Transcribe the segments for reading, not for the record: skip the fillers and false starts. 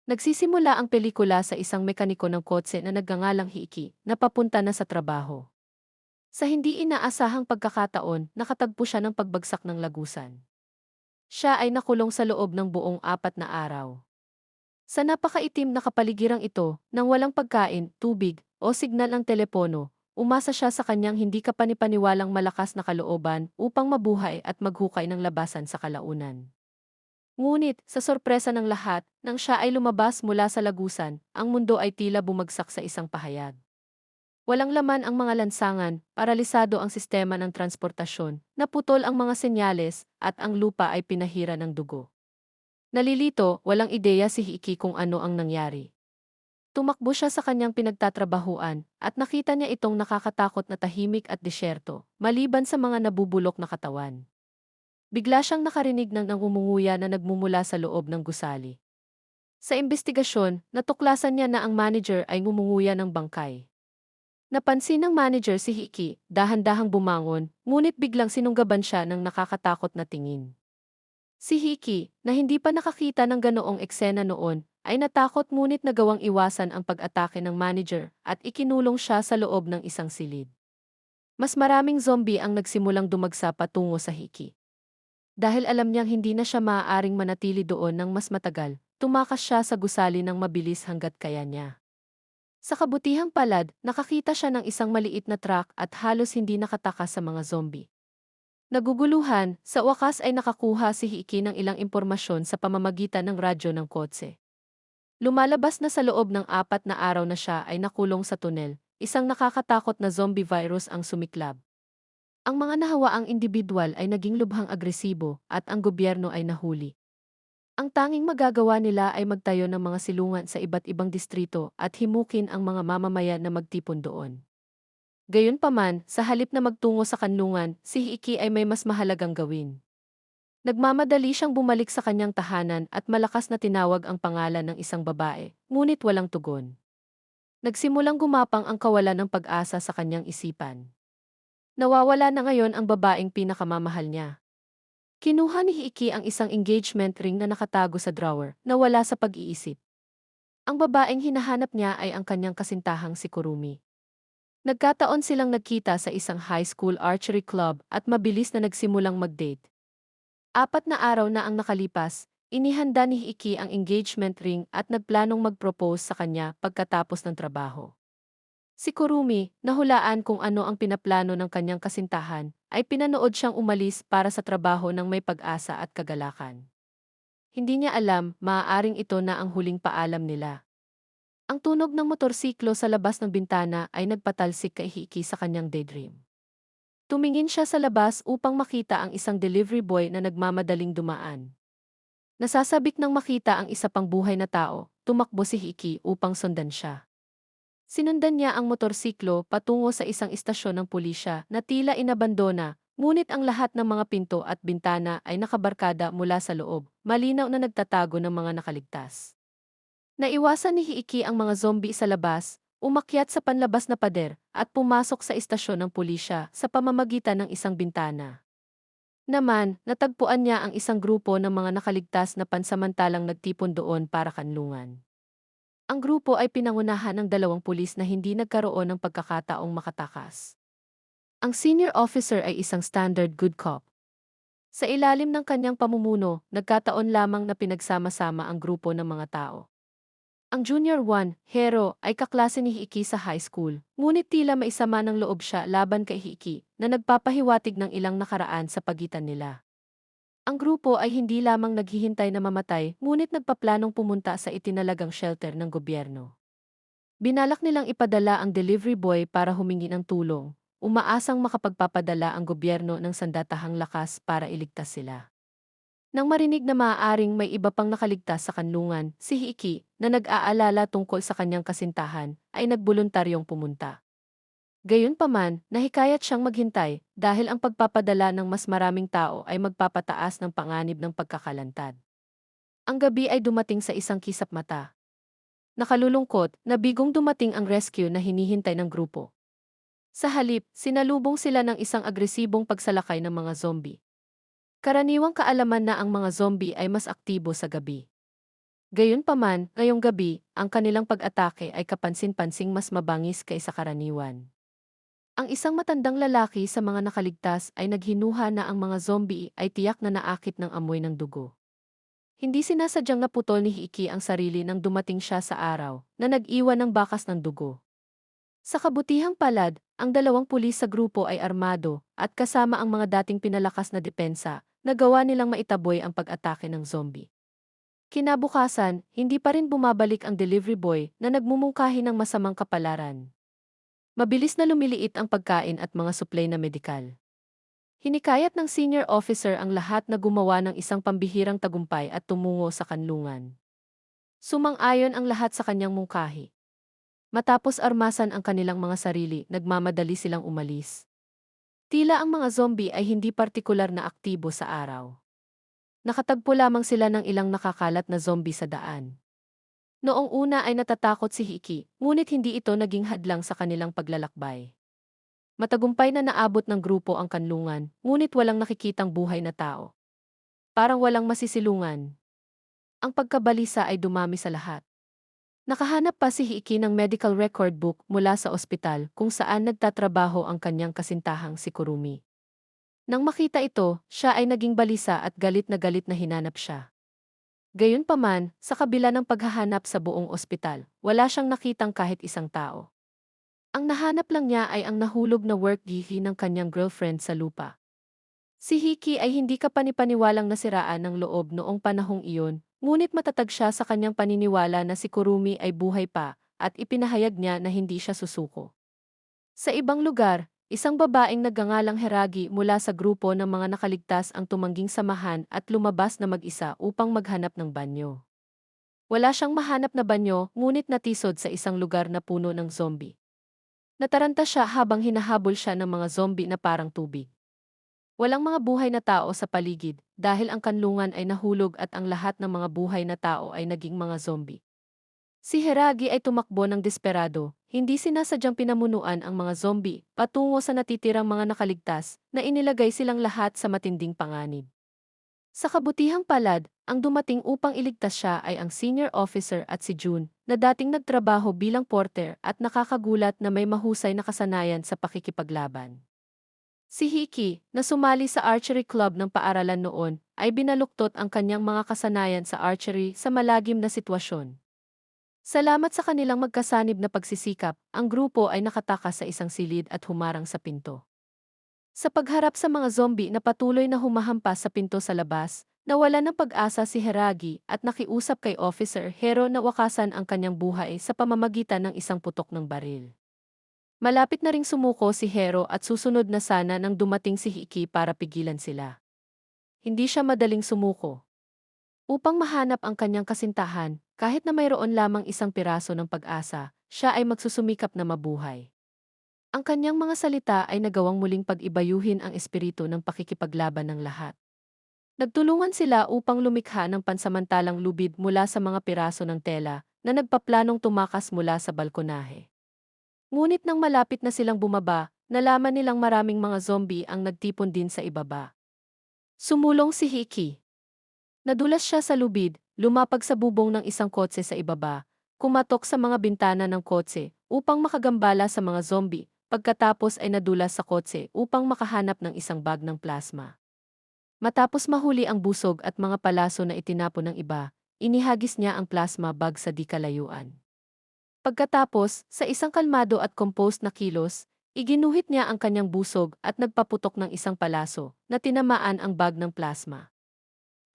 Nagsisimula ang pelikula sa isang mekaniko ng kotse na nagngangalang Hiiki na papunta na sa trabaho. Sa hindi inaasahang pagkakataon, nakatagpo siya ng pagbagsak ng lagusan. Siya ay nakulong sa loob ng buong 4 na araw. Sa napakaitim na kapaligirang ito, nang walang pagkain, tubig, o signal ng telepono, umasa siya sa kanyang hindi kapanipaniwalang malakas na kalooban upang mabuhay at maghukay ng labasan sa kalaunan. Ngunit, sa sorpresa ng lahat, nang siya ay lumabas mula sa lagusan, ang mundo ay tila bumagsak sa isang pahayag. Walang laman ang mga lansangan, paralisado ang sistema ng transportasyon, naputol ang mga senyales, at ang lupa ay pinahira ng dugo. Nalilito, walang ideya si Hiki kung ano ang nangyari. Tumakbo siya sa kanyang pinagtatrabahuan, at nakita niya itong nakakatakot na tahimik at disyerto, maliban sa mga nabubulok na katawan. Bigla siyang nakarinig ng nangungunguya na nagmumula sa loob ng gusali. Sa imbestigasyon, natuklasan niya na ang manager ay ngumunguya ng bangkay. Napansin ng manager si Hiki, dahan-dahang bumangon, ngunit biglang sinunggaban siya ng nakakatakot na tingin. Si Hiki, na hindi pa nakakita ng ganoong eksena noon, ay natakot ngunit nagawang iwasan ang pag-atake ng manager at ikinulong siya sa loob ng isang silid. Mas maraming zombie ang nagsimulang dumagsa patungo sa Hiki. Dahil alam niyang hindi na siya maaaring manatili doon ng mas matagal, tumakas siya sa gusali ng mabilis hanggat kaya niya. Sa kabutihang palad, nakakita siya ng isang maliit na truck at halos hindi nakatakas sa mga zombie. Naguguluhan, sa wakas ay nakakuha si Hiki ng ilang impormasyon sa pamamagitan ng radyo ng kotse. Lumalabas na sa loob ng 4 na araw na siya ay nakulong sa tunel, isang nakakatakot na zombie virus ang sumiklab. Ang mga nahawaang individual ay naging lubhang agresibo at ang gobyerno ay nahuli. Ang tanging magagawa nila ay magtayo ng mga silungan sa iba't ibang distrito at himukin ang mga mamamayan na magtipon doon. Gayunpaman, sa halip na magtungo sa kanlungan, si Hiki ay may mas mahalagang gawin. Nagmamadali siyang bumalik sa kanyang tahanan at malakas na tinawag ang pangalan ng isang babae, ngunit walang tugon. Nagsimulang gumapang ang kawalan ng pag-asa sa kanyang isipan. Nawawala na ngayon ang babaeng pinakamamahal niya. Kinuha ni Hiki ang isang engagement ring na nakatago sa drawer, na wala sa pag-iisip. Ang babaeng hinahanap niya ay ang kanyang kasintahang si Kurumi. Nagkataon silang nagkita sa isang high school archery club at mabilis na nagsimulang mag-date. 4 na araw na ang nakalipas, inihanda ni Hiki ang engagement ring at nagplanong mag-propose sa kanya pagkatapos ng trabaho. Si Kurumi, nahulaan kung ano ang pinaplano ng kanyang kasintahan, ay pinanood siyang umalis para sa trabaho ng may pag-asa at kagalakan. Hindi niya alam, maaaring ito na ang huling paalam nila. Ang tunog ng motorsiklo sa labas ng bintana ay nagpatalsik kay Hiki sa kanyang daydream. Tumingin siya sa labas upang makita ang isang delivery boy na nagmamadaling dumaan. Nasasabik nang makita ang isa pang buhay na tao, tumakbo si Hiki upang sundan siya. Sinundan niya ang motorsiklo patungo sa isang istasyon ng pulisya na tila inabandona, ngunit ang lahat ng mga pinto at bintana ay nakabarkada mula sa loob, malinaw na nagtatago ng mga nakaligtas. Naiwasan ni Hiiki ang mga zombie sa labas, umakyat sa panlabas na pader, at pumasok sa istasyon ng pulisya sa pamamagitan ng isang bintana. Naman, natagpuan niya ang isang grupo ng mga nakaligtas na pansamantalang nagtipon doon para kanlungan. Ang grupo ay pinangunahan ng 2 pulis na hindi nagkaroon ng pagkakataong makatakas. Ang senior officer ay isang standard good cop. Sa ilalim ng kanyang pamumuno, nagkataon lamang na pinagsama-sama ang grupo ng mga tao. Ang Junior 1, Hero, ay kaklase ni Hiki sa high school, ngunit tila maisama ng loob siya laban kay Hiki na nagpapahiwatig ng ilang nakaraan sa pagitan nila. Ang grupo ay hindi lamang naghihintay na mamatay, ngunit nagpaplanong pumunta sa itinalagang shelter ng gobyerno. Binalak nilang ipadala ang delivery boy para humingi ng tulong, umaasang makapagpapadala ang gobyerno ng sandatahang lakas para iligtas sila. Nang marinig na maaaring may iba pang nakaligtas sa kanlungan, si Hiki, na nag-aalala tungkol sa kanyang kasintahan, ay nagboluntaryong pumunta. Gayunpaman, nahikayat siyang maghintay dahil ang pagpapadala ng mas maraming tao ay magpapataas ng panganib ng pagkakalantad. Ang gabi ay dumating sa isang kisap mata. Nakalulungkot, nabigong dumating ang rescue na hinihintay ng grupo. Sa halip, sinalubong sila ng isang agresibong pagsalakay ng mga zombie. Karaniwang kaalaman na ang mga zombie ay mas aktibo sa gabi. Gayunpaman, ngayong gabi, ang kanilang pag-atake ay kapansin-pansing mas mabangis kaysa karaniwan. Ang isang matandang lalaki sa mga nakaligtas ay naghinuha na ang mga zombie ay tiyak na naakit ng amoy ng dugo. Hindi sinasadyang naputol ni Hiiki ang sarili nang dumating siya sa araw na nag-iwan ng bakas ng dugo. Sa kabutihang palad, ang dalawang pulis sa grupo ay armado at kasama ang mga dating pinalakas na depensa na gawa nilang maitaboy ang pag-atake ng zombie. Kinabukasan, hindi pa rin bumabalik ang delivery boy na nagmumungkahi ng masamang kapalaran. Mabilis na lumiliit ang pagkain at mga suplay na medikal. Hinikayat ng senior officer ang lahat na gumawa ng isang pambihirang tagumpay at tumungo sa kanlungan. Sumang-ayon ang lahat sa kanyang mungkahi. Matapos armasan ang kanilang mga sarili, nagmamadali silang umalis. Tila ang mga zombie ay hindi partikular na aktibo sa araw. Nakatagpo lamang sila ng ilang nakakalat na zombie sa daan. Noong una ay natatakot si Hiki, ngunit hindi ito naging hadlang sa kanilang paglalakbay. Matagumpay na naabot ng grupo ang kanlungan, ngunit walang nakikitang buhay na tao. Parang walang masisilungan. Ang pagkabalisa ay dumami sa lahat. Nakahanap pa si Hiki ng medical record book mula sa ospital kung saan nagtatrabaho ang kanyang kasintahang si Kurumi. Nang makita ito, siya ay naging balisa at galit na hinanap siya. Gayunpaman, sa kabila ng paghahanap sa buong ospital, wala siyang nakitang kahit isang tao. Ang nahanap lang niya ay ang nahulog na work gehe ng kanyang girlfriend sa lupa. Si Hiki ay hindi kapanipaniwalang nasiraan ng loob noong panahong iyon, ngunit matatag siya sa kanyang paniniwala na si Kurumi ay buhay pa, at ipinahayag niya na hindi siya susuko. Sa ibang lugar, isang babaeng nagngangalang Heragi mula sa grupo ng mga nakaligtas ang tumangging samahan at lumabas na mag-isa upang maghanap ng banyo. Wala siyang mahanap na banyo, ngunit natisod sa isang lugar na puno ng zombie. Nataranta siya habang hinahabol siya ng mga zombie na parang tubig. Walang mga buhay na tao sa paligid dahil ang kanlungan ay nahulog at ang lahat ng mga buhay na tao ay naging mga zombie. Si Heragi ay tumakbo ng desperado, hindi sinasadyang pinamunuan ang mga zombie patungo sa natitirang mga nakaligtas na inilagay silang lahat sa matinding panganib. Sa kabutihang palad, ang dumating upang iligtas siya ay ang senior officer at si June, na dating nagtrabaho bilang porter at nakakagulat na may mahusay na kasanayan sa pakikipaglaban. Si Hiki, na sumali sa archery club ng paaralan noon, ay binaluktot ang kanyang mga kasanayan sa archery sa malagim na sitwasyon. Salamat sa kanilang magkasanib na pagsisikap, ang grupo ay nakatakas sa isang silid at humarang sa pinto. Sa pagharap sa mga zombie na patuloy na humahampas sa pinto sa labas, nawala ng pag-asa si Heragi at nakiusap kay Officer Hero na wakasan ang kanyang buhay sa pamamagitan ng isang putok ng baril. Malapit na ring sumuko si Hero at susunod na sana nang dumating si Hiki para pigilan sila. Hindi siya madaling sumuko. Upang mahanap ang kanyang kasintahan, kahit na mayroon lamang isang piraso ng pag-asa, siya ay magsusumikap na mabuhay. Ang kanyang mga salita ay nagawang muling pag-ibayuhin ang espiritu ng pakikipaglaban ng lahat. Nagtulungan sila upang lumikha ng pansamantalang lubid mula sa mga piraso ng tela na nagpaplanong tumakas mula sa balkonahe. Ngunit nang malapit na silang bumaba, nalaman nilang maraming mga zombie ang nagtipon din sa ibaba. Sumulong si Hiki. Nadulas siya sa lubid, lumapag sa bubong ng isang kotse sa ibaba, kumatok sa mga bintana ng kotse upang makagambala sa mga zombie, pagkatapos ay nadulas sa kotse upang makahanap ng isang bag ng plasma. Matapos mahuli ang busog at mga palaso na itinapon ng iba, inihagis niya ang plasma bag sa di kalayuan. Pagkatapos, sa isang kalmado at composed na kilos, iginuhit niya ang kanyang busog at nagpaputok ng isang palaso na tinamaan ang bag ng plasma.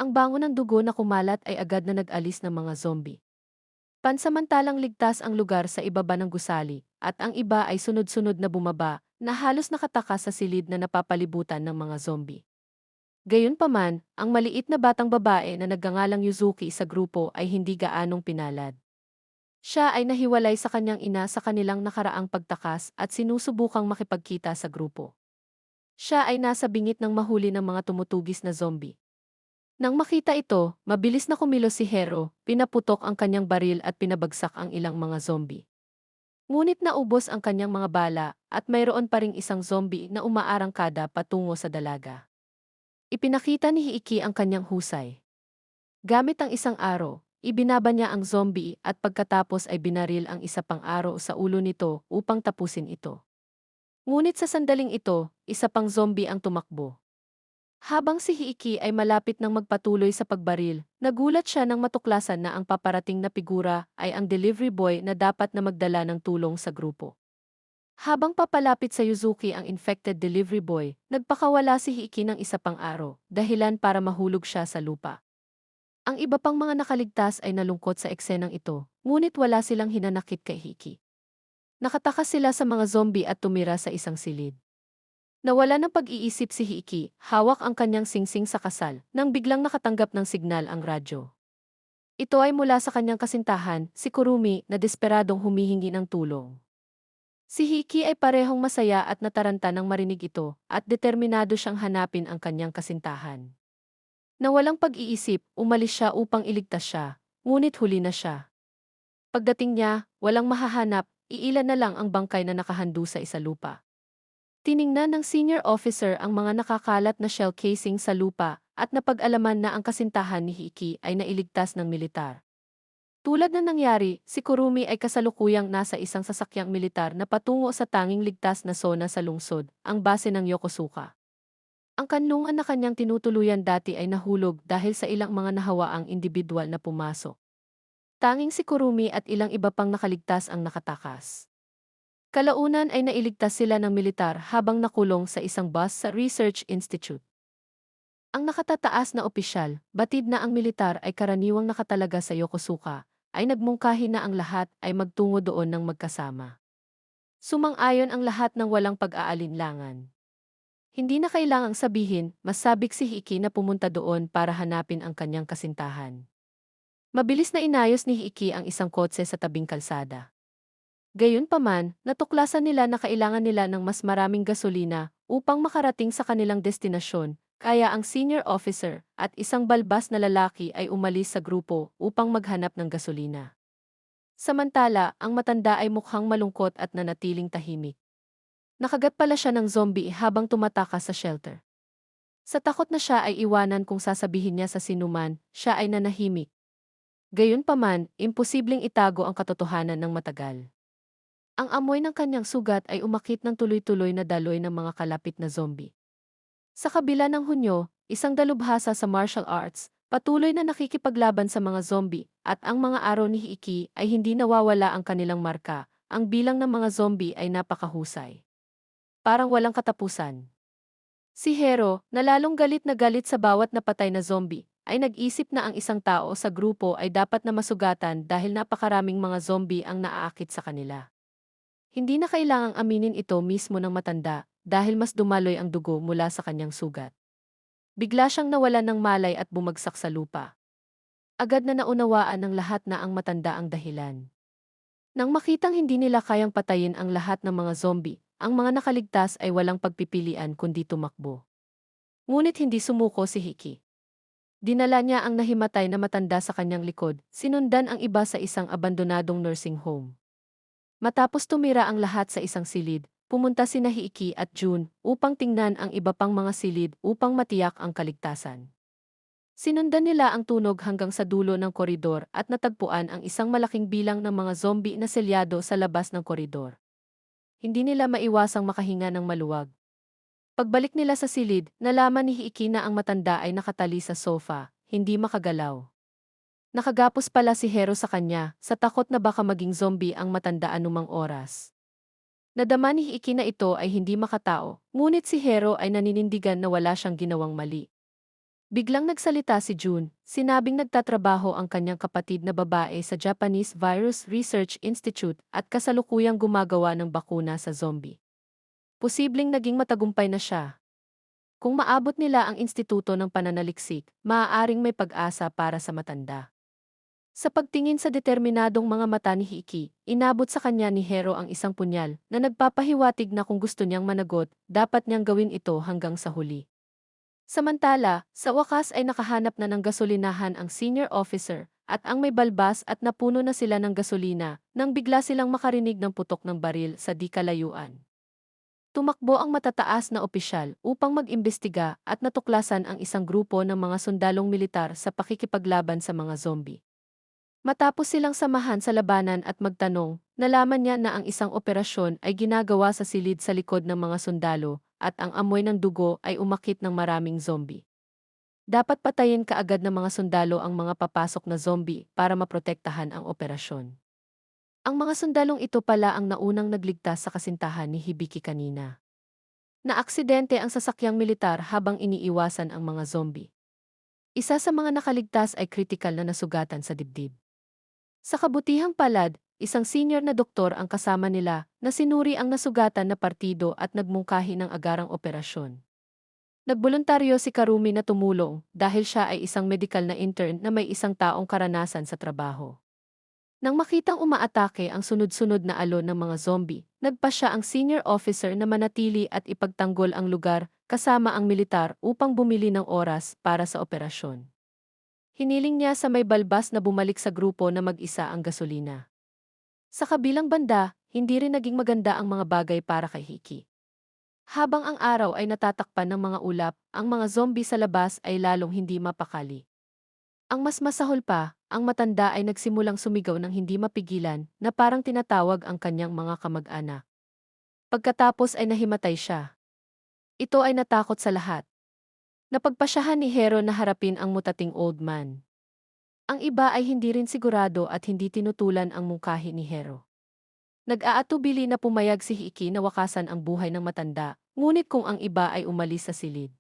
Ang bango ng dugo na kumalat ay agad na nag-alis ng mga zombie. Pansamantalang ligtas ang lugar sa ibaba ng gusali, at ang iba ay sunod-sunod na bumaba, na halos nakatakas sa silid na napapalibutan ng mga zombie. Gayunpaman, ang maliit na batang babae na nagngangalang Yuzuki sa grupo ay hindi gaanong pinalad. Siya ay nahiwalay sa kanyang ina sa kanilang nakaraang pagtakas at sinusubukang makipagkita sa grupo. Siya ay nasa bingit ng mahuli ng mga tumutugis na zombie. Nang makita ito, mabilis na kumilos si Hero, pinaputok ang kanyang baril at pinabagsak ang ilang mga zombie. Ngunit naubos ang kanyang mga bala at mayroon pa ring isang zombie na umaarangkada patungo sa dalaga. Ipinakita ni Hiiki ang kanyang husay. Gamit ang isang aro, ibinaba niya ang zombie at pagkatapos ay binaril ang isa pang aro sa ulo nito upang tapusin ito. Ngunit sa sandaling ito, isa pang zombie ang tumakbo. Habang si Hiiki ay malapit ng magpatuloy sa pagbaril, nagulat siya nang matuklasan na ang paparating na figura ay ang delivery boy na dapat na magdala ng tulong sa grupo. Habang papalapit sa Yuzuki ang infected delivery boy, nagpakawala si Hiiki ng isa pang aro, dahilan para mahulog siya sa lupa. Ang iba pang mga nakaligtas ay nalungkot sa eksenang ito, ngunit wala silang hinanakit kay Hiiki. Nakatakas sila sa mga zombie at tumira sa isang silid. Nawala ng pag-iisip si Hiiki, hawak ang kanyang singsing sa kasal, nang biglang nakatanggap ng signal ang radyo. Ito ay mula sa kanyang kasintahan, si Kurumi, na desperadong humihingi ng tulong. Si Hiiki ay parehong masaya at nataranta nang marinig ito, at determinado siyang hanapin ang kanyang kasintahan. Na walang pag-iisip, umalis siya upang iligtas siya, ngunit huli na siya. Pagdating niya, walang mahahanap, iilan na lang ang bangkay na nakahandusay sa isalupa. Tiningnan ng senior officer ang mga nakakalat na shell casing sa lupa at napag-alaman na ang kasintahan ni Hiiki ay nailigtas ng militar. Tulad na nangyari, si Kurumi ay kasalukuyang nasa isang sasakyang militar na patungo sa tanging ligtas na zona sa lungsod, ang base ng Yokosuka. Ang kanlungan na kanyang tinutuluyan dati ay nahulog dahil sa ilang mga nahawaang individual na pumasok. Tanging si Kurumi at ilang iba pang nakaligtas ang nakatakas. Kalaunan ay nailigtas sila ng militar habang nakulong sa isang bus sa Research Institute. Ang nakatataas na opisyal, batid na ang militar ay karaniwang nakatalaga sa Yokosuka, ay nagmungkahi na ang lahat ay magtungo doon ng magkasama. Sumang-ayon ang lahat ng walang pag-aalinlangan. Hindi na kailangang sabihin, mas sabik si Hiiki na pumunta doon para hanapin ang kanyang kasintahan. Mabilis na inayos ni Hiiki ang isang kotse sa tabing kalsada. Gayunpaman, natuklasan nila na kailangan nila ng mas maraming gasolina upang makarating sa kanilang destinasyon, kaya ang senior officer at isang balbas na lalaki ay umalis sa grupo upang maghanap ng gasolina. Samantala, ang matanda ay mukhang malungkot at nanatiling tahimik. Nakagat pala siya ng zombie habang tumatakas sa shelter. Sa takot na siya ay iwanan kung sasabihin niya sa sinuman, siya ay nanahimik. Gayunpaman, imposibleng itago ang katotohanan ng matagal. Ang amoy ng kanyang sugat ay umakit ng tuloy-tuloy na daloy ng mga kalapit na zombie. Sa kabila ng Hunyo, isang dalubhasa sa martial arts, patuloy na nakikipaglaban sa mga zombie, at ang mga araw ni Hiiki ay hindi nawawala ang kanilang marka, ang bilang ng mga zombie ay napakahusay. Parang walang katapusan. Si Hero, na lalong galit na galit sa bawat napatay na zombie, ay nag-isip na ang isang tao sa grupo ay dapat na masugatan dahil napakaraming mga zombie ang naaakit sa kanila. Hindi na kailangang aminin ito mismo ng matanda dahil mas dumaloy ang dugo mula sa kanyang sugat. Bigla siyang nawalan ng malay at bumagsak sa lupa. Agad na naunawaan ng lahat na ang matanda ang dahilan. Nang makitang hindi nila kayang patayin ang lahat ng mga zombie, ang mga nakaligtas ay walang pagpipilian kundi tumakbo. Ngunit hindi sumuko si Hiiki. Dinala niya ang nahimatay na matanda sa kanyang likod, sinundan ang iba sa isang abandonadong nursing home. Matapos tumira ang lahat sa isang silid, pumunta sina Hiiki at Jun upang tingnan ang iba pang mga silid upang matiyak ang kaligtasan. Sinundan nila ang tunog hanggang sa dulo ng koridor at natagpuan ang isang malaking bilang ng mga zombie na selyado sa labas ng koridor. Hindi nila maiwasang makahinga ng maluwag. Pagbalik nila sa silid, nalaman ni Hiiki na ang matanda ay nakatali sa sofa, hindi makagalaw. Nakagapos pala si Hero sa kanya, sa takot na baka maging zombie ang matanda anumang oras. Nadama ni Hiiki na ito ay hindi makatao, ngunit si Hero ay naninindigan na wala siyang ginawang mali. Biglang nagsalita si Jun, sinabing nagtatrabaho ang kanyang kapatid na babae sa Japanese Virus Research Institute at kasalukuyang gumagawa ng bakuna sa zombie. Posibleng naging matagumpay na siya. Kung maabot nila ang instituto ng pananaliksik, maaaring may pag-asa para sa matanda. Sa pagtingin sa determinadong mga mata ni Hiiki, inabot sa kanya ni Hero ang isang punyal na nagpapahiwatig na kung gusto niyang managot, dapat niyang gawin ito hanggang sa huli. Samantala, sa wakas ay nakahanap na ng gasolinahan ang senior officer at ang may balbas at napuno na sila ng gasolina nang bigla silang makarinig ng putok ng baril sa di kalayuan. Tumakbo ang matataas na opisyal upang mag-imbestiga at natuklasan ang isang grupo ng mga sundalong militar sa pakikipaglaban sa mga zombie. Matapos silang samahan sa labanan at magtanong, nalaman niya na ang isang operasyon ay ginagawa sa silid sa likod ng mga sundalo at ang amoy ng dugo ay umakit ng maraming zombie. Dapat patayin kaagad ng mga sundalo ang mga papasok na zombie para maprotektahan ang operasyon. Ang mga sundalong ito pala ang naunang nagligtas sa kasintahan ni Hibiki kanina. Naaksidente ang sasakyang militar habang iniiwasan ang mga zombie. Isa sa mga nakaligtas ay kritikal na nasugatan sa dibdib. Sa kabutihang palad, isang senior na doktor ang kasama nila na sinuri ang nasugatan na partido at nagmungkahi ng agarang operasyon. Nagboluntaryo si Karumi na tumulong dahil siya ay isang medical na intern na may isang taong karanasan sa trabaho. Nang makitang umaatake ang sunod-sunod na alon ng mga zombie, nagpa siya ang senior officer na manatili at ipagtanggol ang lugar kasama ang militar upang bumili ng oras para sa operasyon. Hiniling niya sa may balbas na bumalik sa grupo na mag-isa ang gasolina. Sa kabilang banda, hindi rin naging maganda ang mga bagay para kay Hiki. Habang ang araw ay natatakpan ng mga ulap, ang mga zombie sa labas ay lalong hindi mapakali. Ang mas masahol pa, ang matanda ay nagsimulang sumigaw ng hindi mapigilan na parang tinatawag ang kanyang mga kamag-anak. Pagkatapos ay nahimatay siya. Ito ay natakot sa lahat. Napagpasyahan ni Hero na harapin ang mutating old man. Ang iba ay hindi rin sigurado at hindi tinutulan ang mungkahi ni Hero. Nag-aatubili na pumayag si Hiki na wakasan ang buhay ng matanda, ngunit kung ang iba ay umalis sa silid.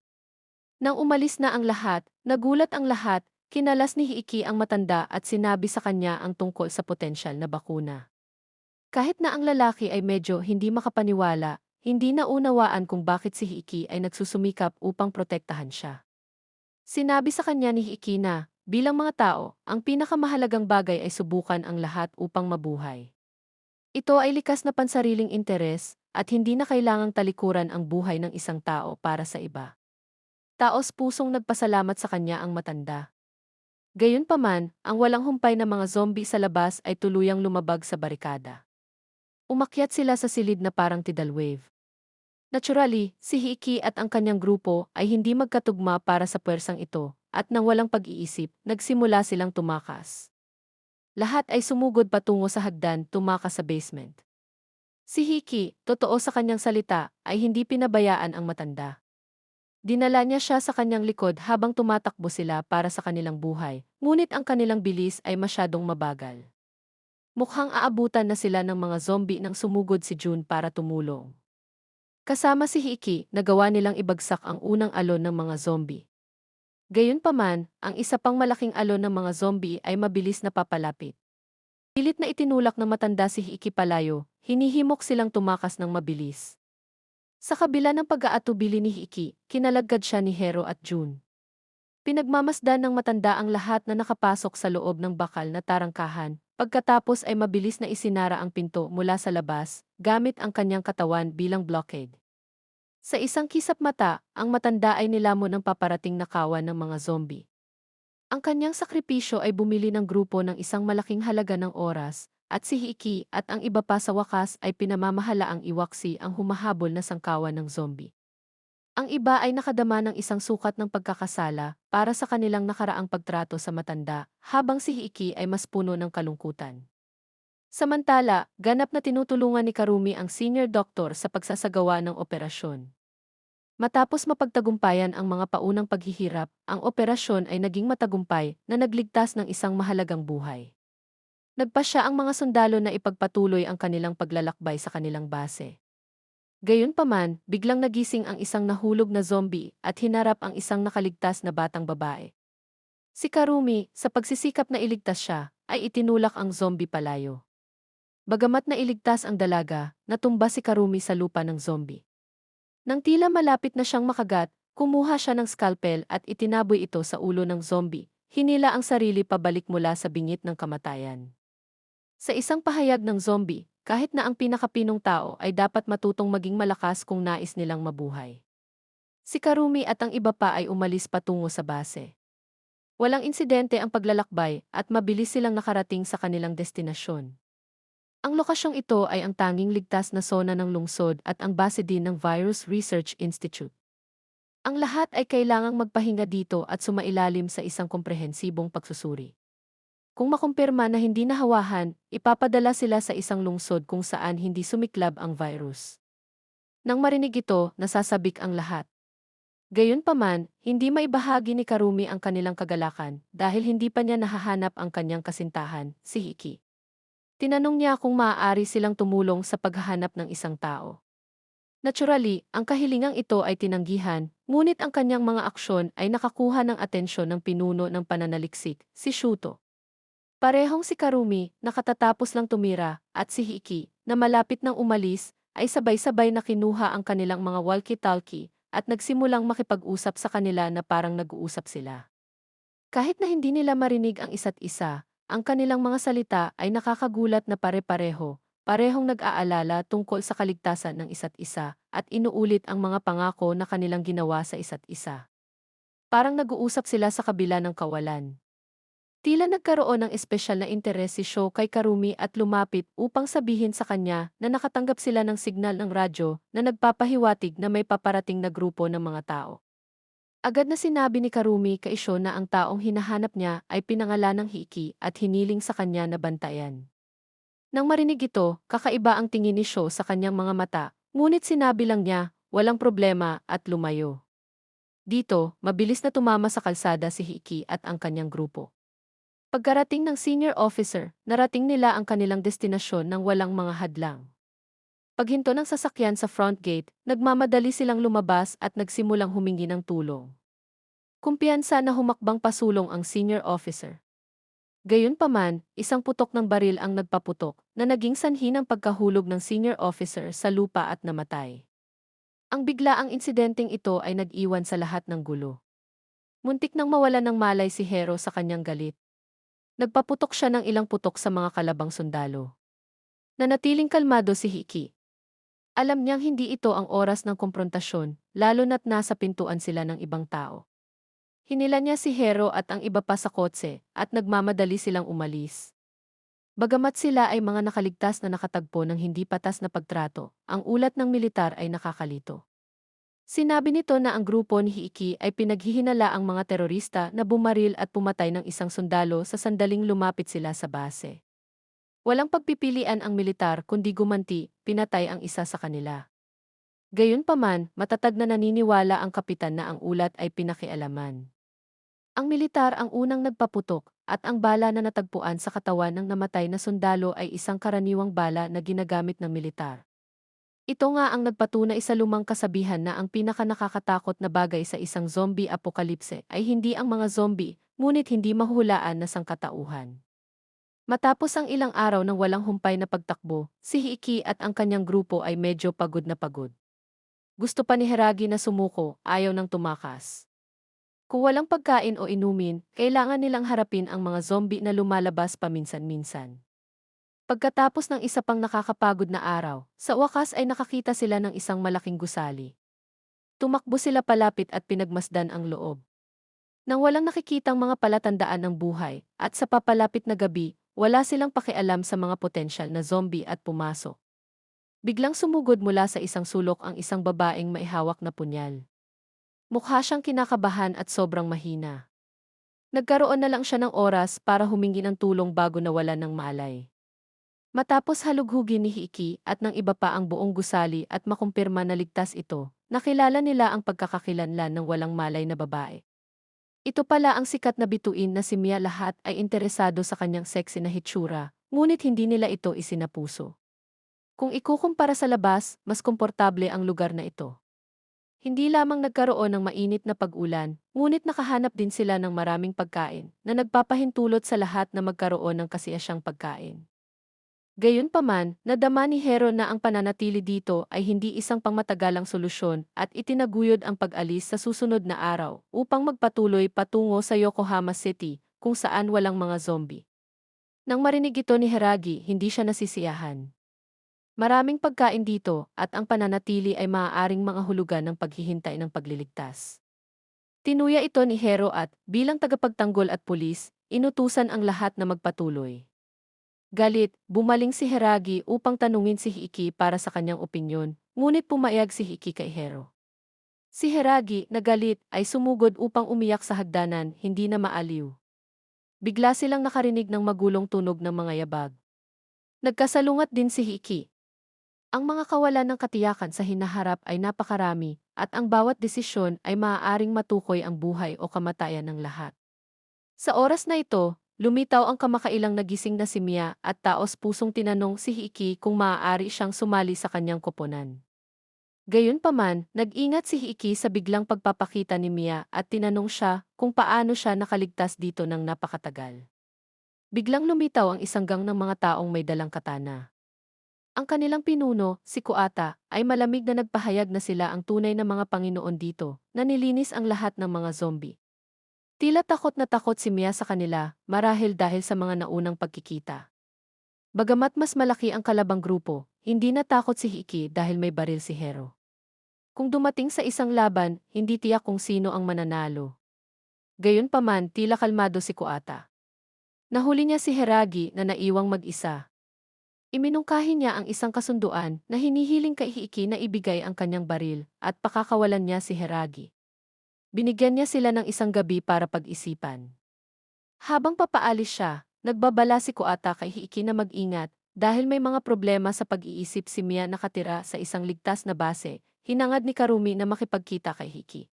Nang umalis na ang lahat, nagulat ang lahat, kinalas ni Hiki ang matanda at sinabi sa kanya ang tungkol sa potensyal na bakuna. Kahit na ang lalaki ay medyo hindi makapaniwala, hindi naunawaan kung bakit si Hiki ay nagsusumikap upang protektahan siya. Sinabi sa kanya ni Hiki na, bilang mga tao, ang pinakamahalagang bagay ay subukan ang lahat upang mabuhay. Ito ay likas na pansariling interes at hindi na kailangang talikuran ang buhay ng isang tao para sa iba. Taos pusong nagpasalamat sa kanya ang matanda. Gayunpaman, ang walang humpay na mga zombie sa labas ay tuluyang lumabag sa barikada. Umakyat sila sa silid na parang tidal wave. Naturally, si Hiki at ang kanyang grupo ay hindi magkatugma para sa puwersang ito, at nang walang pag-iisip, nagsimula silang tumakas. Lahat ay sumugod patungo sa hagdan, tumakas sa basement. Si Hiki, totoo sa kanyang salita, ay hindi pinabayaan ang matanda. Dinala niya siya sa kanyang likod habang tumatakbo sila para sa kanilang buhay, ngunit ang kanilang bilis ay masyadong mabagal. Mukhang aabutan na sila ng mga zombie nang sumugod si June para tumulong. Kasama si Hiki, nagawa nilang ibagsak ang unang alon ng mga zombie. Gayunpaman, ang isa pang malaking alon ng mga zombie ay mabilis na papalapit. Pilit na itinulak ng matanda si Hiki palayo, hinihimok silang tumakas ng mabilis. Sa kabila ng pag-aatubili ni Hiki, kinalagad siya ni Hero at June. Pinagmamasdan ng matanda ang lahat na nakapasok sa loob ng bakal na tarangkahan, pagkatapos ay mabilis na isinara ang pinto mula sa labas, gamit ang kanyang katawan bilang blockade. Sa isang kisap mata, ang matanda ay nilamon ng paparating na kawan ng mga zombie. Ang kanyang sakripisyo ay bumili ng grupo ng isang malaking halaga ng oras, at si Hiki at ang iba pa sa wakas ay pinamamahalaang iwaksi ang humahabol na sangkawan ng zombie. Ang iba ay nakadama ng isang sukat ng pagkakasala para sa kanilang nakaraang pagtrato sa matanda, habang si Hiki ay mas puno ng kalungkutan. Samantala, ganap na tinutulungan ni Karumi ang senior doctor sa pagsasagawa ng operasyon. Matapos mapagtagumpayan ang mga paunang paghihirap, ang operasyon ay naging matagumpay na nagligtas ng isang mahalagang buhay. Nagpasya ang mga sundalo na ipagpatuloy ang kanilang paglalakbay sa kanilang base. Gayunpaman, biglang nagising ang isang nahulog na zombie at hinarap ang isang nakaligtas na batang babae. Si Karumi, sa pagsisikap na iligtas siya, ay itinulak ang zombie palayo. Bagamat na iligtas ang dalaga, natumba si Karumi sa lupa ng zombie. Nang tila malapit na siyang makagat, kumuha siya ng scalpel at itinaboy ito sa ulo ng zombie, hinila ang sarili pabalik mula sa bingit ng kamatayan. Sa isang pahayag ng zombie, kahit na ang pinakapinong tao ay dapat matutong maging malakas kung nais nilang mabuhay. Si Karumi at ang iba pa ay umalis patungo sa base. Walang insidente ang paglalakbay at mabilis silang nakarating sa kanilang destinasyon. Ang lokasyong ito ay ang tanging ligtas na sona ng lungsod at ang base din ng Virus Research Institute. Ang lahat ay kailangang magpahinga dito at sumailalim sa isang komprehensibong pagsusuri. Kung makumpirma na hindi nahawahan, ipapadala sila sa isang lungsod kung saan hindi sumiklab ang virus. Nang marinig ito, nasasabik ang lahat. Gayunpaman, hindi maibahagi ni Karumi ang kanilang kagalakan dahil hindi pa niya nahahanap ang kanyang kasintahan, si Hiki. Tinanong niya kung maaari silang tumulong sa paghahanap ng isang tao. Naturally, ang kahilingang ito ay tinanggihan, ngunit ang kanyang mga aksyon ay nakakuha ng atensyon ng pinuno ng pananaliksik, si Shuto. Parehong si Karumi, nakatatapos lang tumira, at si Hiki, na malapit nang umalis, ay sabay-sabay na kinuha ang kanilang mga walkie-talkie at nagsimulang makipag-usap sa kanila na parang nag-uusap sila. Kahit na hindi nila marinig ang isa't isa, ang kanilang mga salita ay nakakagulat na pare-pareho, parehong nag-aalala tungkol sa kaligtasan ng isa't isa at inuulit ang mga pangako na kanilang ginawa sa isa't isa. Parang nag-uusap sila sa kabila ng kawalan. Tila nagkaroon ng espesyal na interes si Sho kay Karumi at lumapit upang sabihin sa kanya na nakatanggap sila ng signal ng radyo na nagpapahiwatig na may paparating na grupo ng mga tao. Agad na sinabi ni Karumi kay Sho na ang taong hinahanap niya ay pinangalan ng Hiki at hiniling sa kanya na bantayan. Nang marinig ito, kakaiba ang tingin ni Sho sa kanyang mga mata, ngunit sinabi lang niya, walang problema at lumayo. Dito, mabilis na tumama sa kalsada si Hiki at ang kanyang grupo. Pagkarating ng senior officer, narating nila ang kanilang destinasyon ng walang mga hadlang. Paghinto ng sasakyan sa front gate, nagmamadali silang lumabas at nagsimulang humingi ng tulong. Kumpiyansa na humakbang pasulong ang senior officer. Gayunpaman, isang putok ng baril ang nagpaputok na naging sanhi ng pagkahulog ng senior officer sa lupa at namatay. Ang biglaang insidenteng ito ay nag-iwan sa lahat ng gulo. Muntik nang mawalan ng malay si Hero sa kanyang galit. Nagpaputok siya ng ilang putok sa mga kalabang sundalo. Nanatiling kalmado si Hiki. Alam niyang hindi ito ang oras ng komprontasyon, lalo na't nasa pintuan sila ng ibang tao. Hinila niya si Hero at ang iba pa sa kotse, at nagmamadali silang umalis. Bagamat sila ay mga nakaligtas na nakatagpo ng hindi patas na pagtrato, ang ulat ng militar ay nakakalito. Sinabi nito na ang grupo ni Hiki ay pinaghihinala ang mga terorista na bumaril at pumatay ng isang sundalo sa sandaling lumapit sila sa base. Walang pagpipilian ang militar kundi gumanti, pinatay ang isa sa kanila. Gayunpaman, matatag na naniniwala ang kapitan na ang ulat ay pinakialaman. Ang militar ang unang nagpaputok at ang bala na natagpuan sa katawan ng namatay na sundalo ay isang karaniwang bala na ginagamit ng militar. Ito nga ang nagpatunay sa lumang kasabihan na ang pinakanakakatakot na bagay sa isang zombie apokalipse ay hindi ang mga zombie, ngunit hindi mahuhulaan na sangkatauhan. Matapos ang ilang araw ng walang humpay na pagtakbo, si Hiki at ang kanyang grupo ay medyo pagod na pagod. Gusto pa ni Hiragi na sumuko, ayaw nang tumakas. Kung walang pagkain o inumin, kailangan nilang harapin ang mga zombie na lumalabas paminsan-minsan. Pagkatapos ng isa pang nakakapagod na araw, sa wakas ay nakakita sila ng isang malaking gusali. Tumakbo sila palapit at pinagmasdan ang loob. Nang walang nakikitang mga palatandaan ng buhay, at sa papalapit na gabi, wala silang pakialam sa mga potensyal na zombie at pumasok. Biglang sumugod mula sa isang sulok ang isang babaeng maihawak na punyal. Mukha siyang kinakabahan at sobrang mahina. Nagkaroon na lang siya ng oras para humingi ng tulong bago nawalan ng malay. Matapos halughugin ni Hiki at ng iba pa ang buong gusali at makumpirma na ligtas ito, nakilala nila ang pagkakakilanlan ng walang malay na babae. Ito pala ang sikat na bituin na si Mia, lahat ay interesado sa kanyang sexy na hitsura, ngunit hindi nila ito isinapuso. Kung ikukumpara sa labas, mas komportable ang lugar na ito. Hindi lamang nagkaroon ng mainit na pag-ulan, ngunit nakahanap din sila ng maraming pagkain na nagpapahintulot sa lahat na magkaroon ng kasiyasyang pagkain. Gayunpaman, nadama ni Hero na ang pananatili dito ay hindi isang pangmatagalang solusyon at itinaguyod ang pag-alis sa susunod na araw upang magpatuloy patungo sa Yokohama City kung saan walang mga zombie. Nang marinig ito ni Hiragi, hindi siya nasisiyahan. Maraming pagkain dito at ang pananatili ay maaaring mga hulugan ng paghihintay ng pagliligtas. Tinuya ito ni Hero at, bilang tagapagtanggol at pulis, inutusan ang lahat na magpatuloy. Galit, bumaling si Hiragi upang tanungin si Hiki para sa kanyang opinyon, ngunit pumayag si Hiki kay Hero. Si Hiragi, na galit, ay sumugod upang umiyak sa hagdanan, hindi na maaliw. Bigla silang nakarinig ng magulong tunog ng mga yabag. Nagkasalungat din si Hiki. Ang mga kawalan ng katiyakan sa hinaharap ay napakarami, at ang bawat desisyon ay maaaring matukoy ang buhay o kamatayan ng lahat. Sa oras na ito, lumitaw ang kamakailang nagising na si Mia at taos-pusong tinanong si Hiki kung maaari siyang sumali sa kanyang koponan. Gayunpaman, nag-ingat si Hiki sa biglang pagpapakita ni Mia at tinanong siya kung paano siya nakaligtas dito ng napakatagal. Biglang lumitaw ang isang gang ng mga taong may dalang katana. Ang kanilang pinuno, si Kuata, ay malamig na nagpahayag na sila ang tunay na mga Panginoon dito, na nilinis ang lahat ng mga zombie. Tila takot na takot si Mia sa kanila, marahil dahil sa mga naunang pagkikita. Bagamat mas malaki ang kalabang grupo, hindi natakot si Hiki dahil may baril si Hero. Kung dumating sa isang laban, hindi tiyak kung sino ang mananalo. Gayunpaman, tila kalmado si Kuata. Nahuli niya si Heragi na naiwang mag-isa. Iminungkahi niya ang isang kasunduan na hinihiling kay Hiki na ibigay ang kanyang baril at pakakawalan niya si Heragi. Binigyan niya sila ng isang gabi para pag-isipan. Habang papaalis siya, nagbabala si Kuata kay Hiki na mag-ingat dahil may mga problema sa pag-iisip si Mia nakatira sa isang ligtas na base, hinangad ni Karumi na makipagkita kay Hiki.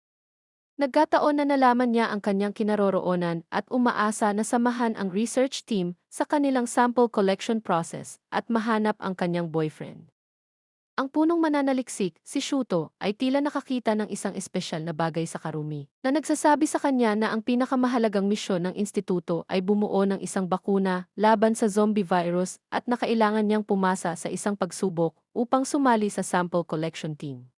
Nagkataon na nalaman niya ang kanyang kinaroroonan at umaasa na samahan ang research team sa kanilang sample collection process at mahanap ang kanyang boyfriend. Ang punong mananaliksik, si Shuto, ay tila nakakita ng isang espesyal na bagay sa Karumi, na nagsasabi sa kanya na ang pinakamahalagang misyon ng instituto ay bumuo ng isang bakuna laban sa zombie virus at na kailangan niyang pumasa sa isang pagsubok upang sumali sa sample collection team.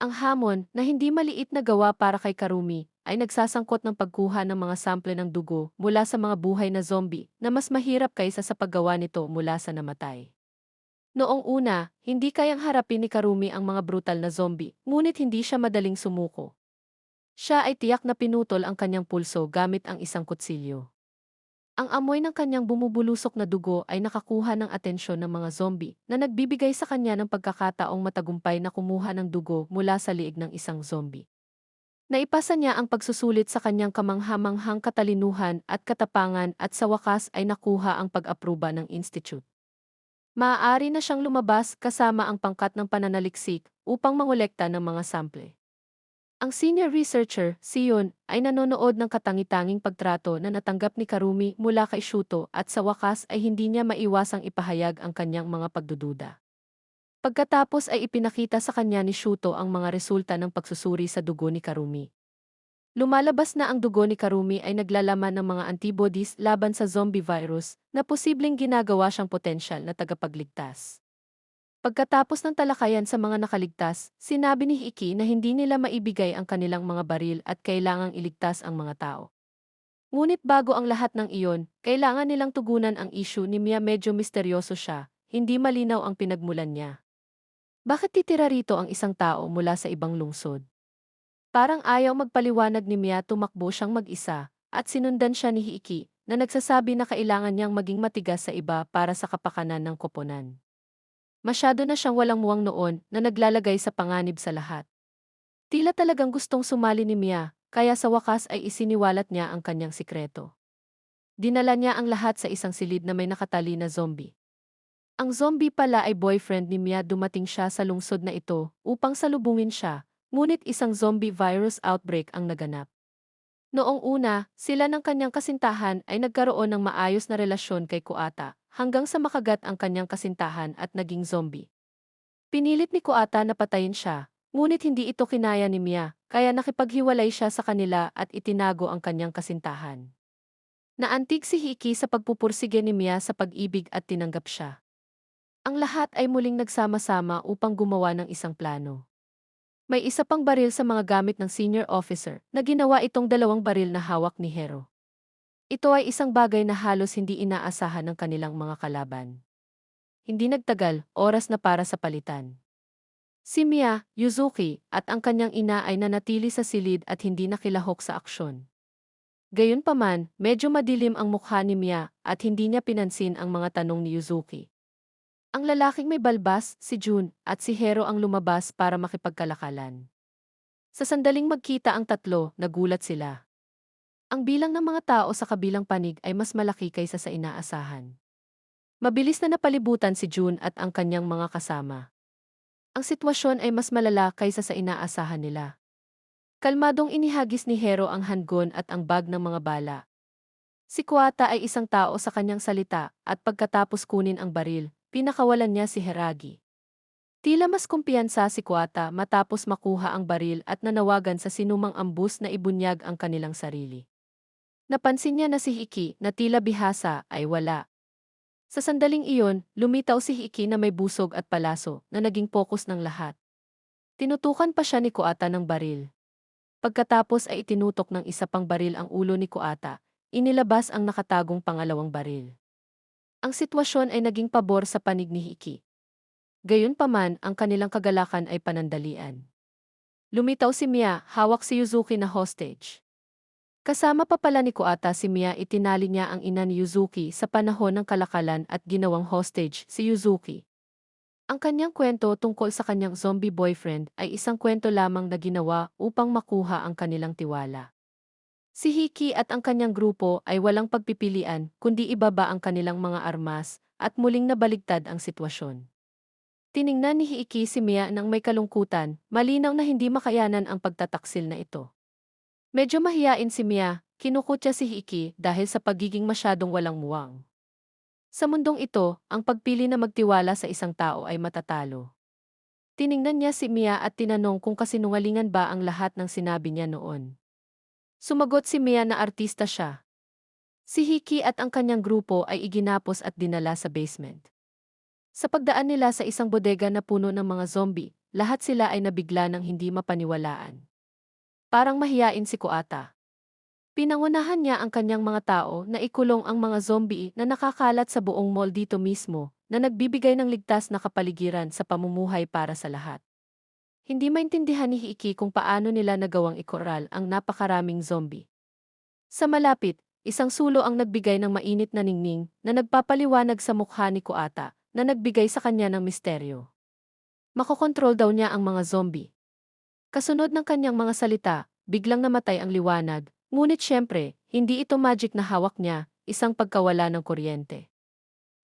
Ang hamon, na hindi maliit na gawa para kay Karumi, ay nagsasangkot ng pagkuha ng mga sample ng dugo mula sa mga buhay na zombie na mas mahirap kaysa sa paggawa nito mula sa namatay. Noong una, hindi kayang harapin ni Karumi ang mga brutal na zombie, ngunit hindi siya madaling sumuko. Siya ay tiyak na pinutol ang kanyang pulso gamit ang isang kutsilyo. Ang amoy ng kanyang bumubulusok na dugo ay nakakuha ng atensyon ng mga zombie na nagbibigay sa kanya ng pagkakataong matagumpay na kumuha ng dugo mula sa liig ng isang zombie. Naipasa niya ang pagsusulit sa kanyang kamanghamanghang katalinuhan at katapangan at sa wakas ay nakuha ang pag-apruba ng institute. Maaari na siyang lumabas kasama ang pangkat ng pananaliksik upang mangolekta ng mga sample. Ang senior researcher, si Yun, ay nanonood ng katangi-tanging pagtrato na natanggap ni Karumi mula kay Shuto at sa wakas ay hindi niya maiwasang ipahayag ang kanyang mga pagdududa. Pagkatapos ay ipinakita sa kanya ni Shuto ang mga resulta ng pagsusuri sa dugo ni Karumi. Lumalabas na ang dugo ni Karumi ay naglalaman ng mga antibodies laban sa zombie virus na posibleng ginagawa siyang potensyal na tagapagligtas. Pagkatapos ng talakayan sa mga nakaligtas, sinabi ni Hiki na hindi nila maibigay ang kanilang mga baril at kailangang iligtas ang mga tao. Ngunit bago ang lahat ng iyon, kailangan nilang tugunan ang issue ni Mia. Medyo misteryoso siya, hindi malinaw ang pinagmulan niya. Bakit titira rito ang isang tao mula sa ibang lungsod? Parang ayaw magpaliwanag ni Mia, tumakbo siyang mag-isa, at sinundan siya ni Hiki, na nagsasabi na kailangan niyang maging matigas sa iba para sa kapakanan ng koponan. Masyado na siyang walang muwang noon na naglalagay sa panganib sa lahat. Tila talagang gustong sumali ni Mia, kaya sa wakas ay isiniwalat niya ang kanyang sikreto. Dinala niya ang lahat sa isang silid na may nakatali na zombie. Ang zombie pala ay boyfriend ni Mia. Dumating siya sa lungsod na ito upang salubungin siya, ngunit isang zombie virus outbreak ang naganap. Noong una, sila ng kanyang kasintahan ay nagkaroon ng maayos na relasyon kay Kuata, hanggang sa makagat ang kanyang kasintahan at naging zombie. Pinilit ni Kuata na patayin siya, ngunit hindi ito kinaya ni Mia, kaya nakipaghiwalay siya sa kanila at itinago ang kanyang kasintahan. Naantig si Hiki sa pagpupursige ni Mia sa pag-ibig at tinanggap siya. Ang lahat ay muling nagsama-sama upang gumawa ng isang plano. May isa pang baril sa mga gamit ng senior officer na ginawa itong dalawang baril na hawak ni Hero. Ito ay isang bagay na halos hindi inaasahan ng kanilang mga kalaban. Hindi nagtagal, oras na para sa palitan. Si Mia, Yuzuki, at ang kanyang ina ay nanatili sa silid at hindi nakilahok sa aksyon. Gayunpaman, medyo madilim ang mukha ni Mia at hindi niya pinansin ang mga tanong ni Yuzuki. Ang lalaking may balbas, si Jun, at si Hero ang lumabas para makipagkalakalan. Sa sandaling magkita ang tatlo, nagulat sila. Ang bilang ng mga tao sa kabilang panig ay mas malaki kaysa sa inaasahan. Mabilis na napalibutan si June at ang kanyang mga kasama. Ang sitwasyon ay mas malala kaysa sa inaasahan nila. Kalmadong inihagis ni Hero ang handgun at ang bag ng mga bala. Si Kuwata ay isang tao sa kanyang salita at pagkatapos kunin ang baril, pinakawalan niya si Hiragi. Tila mas kumpiyansa si Kuwata matapos makuha ang baril at nanawagan sa sinumang ambus na ibunyag ang kanilang sarili. Napansin niya na si Hiki na tila bihasa ay wala. Sa sandaling iyon, lumitaw si Hiki na may busog at palaso na naging focus ng lahat. Tinutukan pa siya ni Kuwata ng baril. Pagkatapos ay itinutok ng isa pang baril ang ulo ni Kuwata, inilabas ang nakatagong pangalawang baril. Ang sitwasyon ay naging pabor sa panig ni Hiki. Gayunpaman, ang kanilang kagalakan ay panandalian. Lumitaw si Mia, hawak si Yuzuki na hostage. Kasama pa pala ni Kuwata si Mia, itinali niya ang ina ni Yuzuki sa panahon ng kalakalan at ginawang hostage si Yuzuki. Ang kanyang kwento tungkol sa kanyang zombie boyfriend ay isang kwento lamang na ginawa upang makuha ang kanilang tiwala. Si Hiki at ang kanyang grupo ay walang pagpipilian kundi ibaba ang kanilang mga armas at muling nabaligtad ang sitwasyon. Tiningnan ni Hiki si Mia nang may kalungkutan, malinaw na hindi makayanan ang pagtataksil na ito. Medyo mahiyain si Mia, kinukutya si Hiki dahil sa pagiging masyadong walang muwang. Sa mundong ito, ang pagpili na magtiwala sa isang tao ay matatalo. Tiningnan niya si Mia at tinanong kung kasinungalingan ba ang lahat ng sinabi niya noon. Sumagot si Mia na artista siya. Si Hiki at ang kanyang grupo ay iginapos at dinala sa basement. Sa pagdaan nila sa isang bodega na puno ng mga zombie, lahat sila ay nabigla ng hindi mapaniwalaan. Parang mahiyain si Kuwata. Pinangunahan niya ang kanyang mga tao na ikulong ang mga zombie na nakakalat sa buong mall dito mismo, na nagbibigay ng ligtas na kapaligiran sa pamumuhay para sa lahat. Hindi maintindihan ni Hiki kung paano nila nagawang ikoral ang napakaraming zombie. Sa malapit, isang sulo ang nagbigay ng mainit na ningning na nagpapaliwanag sa mukha ni Kuwata na nagbigay sa kanya ng misteryo. Makokontrol daw niya ang mga zombie. Kasunod ng kanyang mga salita, biglang namatay ang liwanag, ngunit syempre, hindi ito magic na hawak niya, isang pagkawala ng kuryente.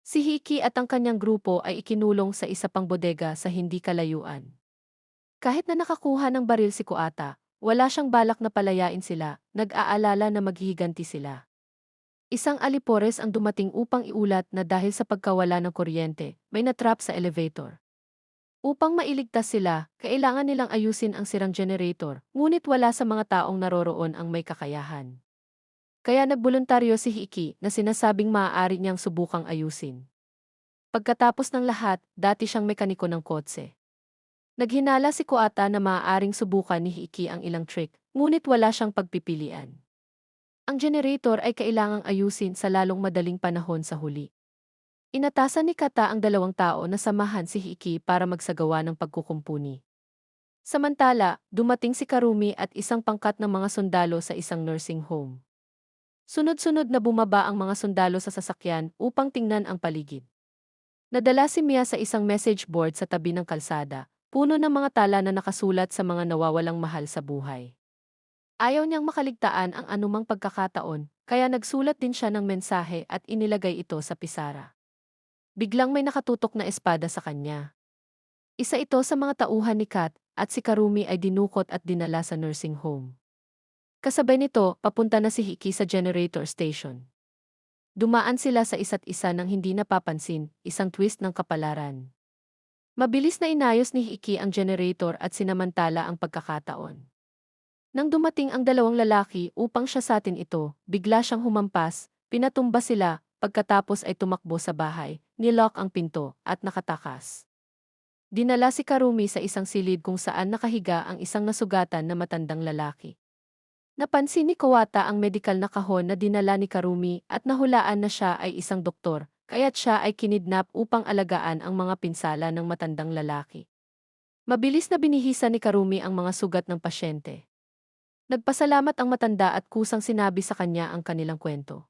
Si Hiki at ang kanyang grupo ay ikinulong sa isa pang bodega sa hindi kalayuan. Kahit na nakakuha ng baril si Kuwata, wala siyang balak na palayain sila, nag-aalala na maghihiganti sila. Isang alipores ang dumating upang iulat na dahil sa pagkawala ng kuryente, may natrap sa elevator. Upang mailigtas sila, kailangan nilang ayusin ang sirang generator, ngunit wala sa mga taong naroroon ang may kakayahan. Kaya nagboluntaryo si Hiki na sinasabing maaari niyang subukang ayusin. Pagkatapos ng lahat, dati siyang mekaniko ng kotse. Naghinala si Kuwata na maaaring subukan ni Hiki ang ilang trick, ngunit wala siyang pagpipilian. Ang generator ay kailangang ayusin sa lalong madaling panahon sa huli. Inatasan ni Kata ang dalawang tao na samahan si Hiki para magsagawa ng pagkukumpuni. Samantala, dumating si Karumi at isang pangkat ng mga sundalo sa isang nursing home. Sunod-sunod na bumaba ang mga sundalo sa sasakyan upang tingnan ang paligid. Nadala si Mia sa isang message board sa tabi ng kalsada, puno ng mga tala na nakasulat sa mga nawawalang mahal sa buhay. Ayaw niyang makaligtaan ang anumang pagkakataon, kaya nagsulat din siya ng mensahe at inilagay ito sa pisara. Biglang may nakatutok na espada sa kanya. Isa ito sa mga tauhan ni Kat, at si Karumi ay dinukot at dinala sa nursing home. Kasabay nito, papunta na si Hiki sa generator station. Dumaan sila sa isa't isa nang hindi napapansin, isang twist ng kapalaran. Mabilis na inayos ni Hiki ang generator at sinamantala ang pagkakataon. Nang dumating ang dalawang lalaki upang siyasatin ito, bigla siyang humampas, pinatumba sila, pagkatapos ay tumakbo sa bahay, nilock ang pinto, at nakatakas. Dinala si Karumi sa isang silid kung saan nakahiga ang isang nasugatan na matandang lalaki. Napansin ni Kuwata ang medikal na kahon na dinala ni Karumi at nahulaan na siya ay isang doktor, kaya't siya ay kinidnap upang alagaan ang mga pinsala ng matandang lalaki. Mabilis na binihisa ni Karumi ang mga sugat ng pasyente. Nagpasalamat ang matanda at kusang sinabi sa kanya ang kanilang kwento.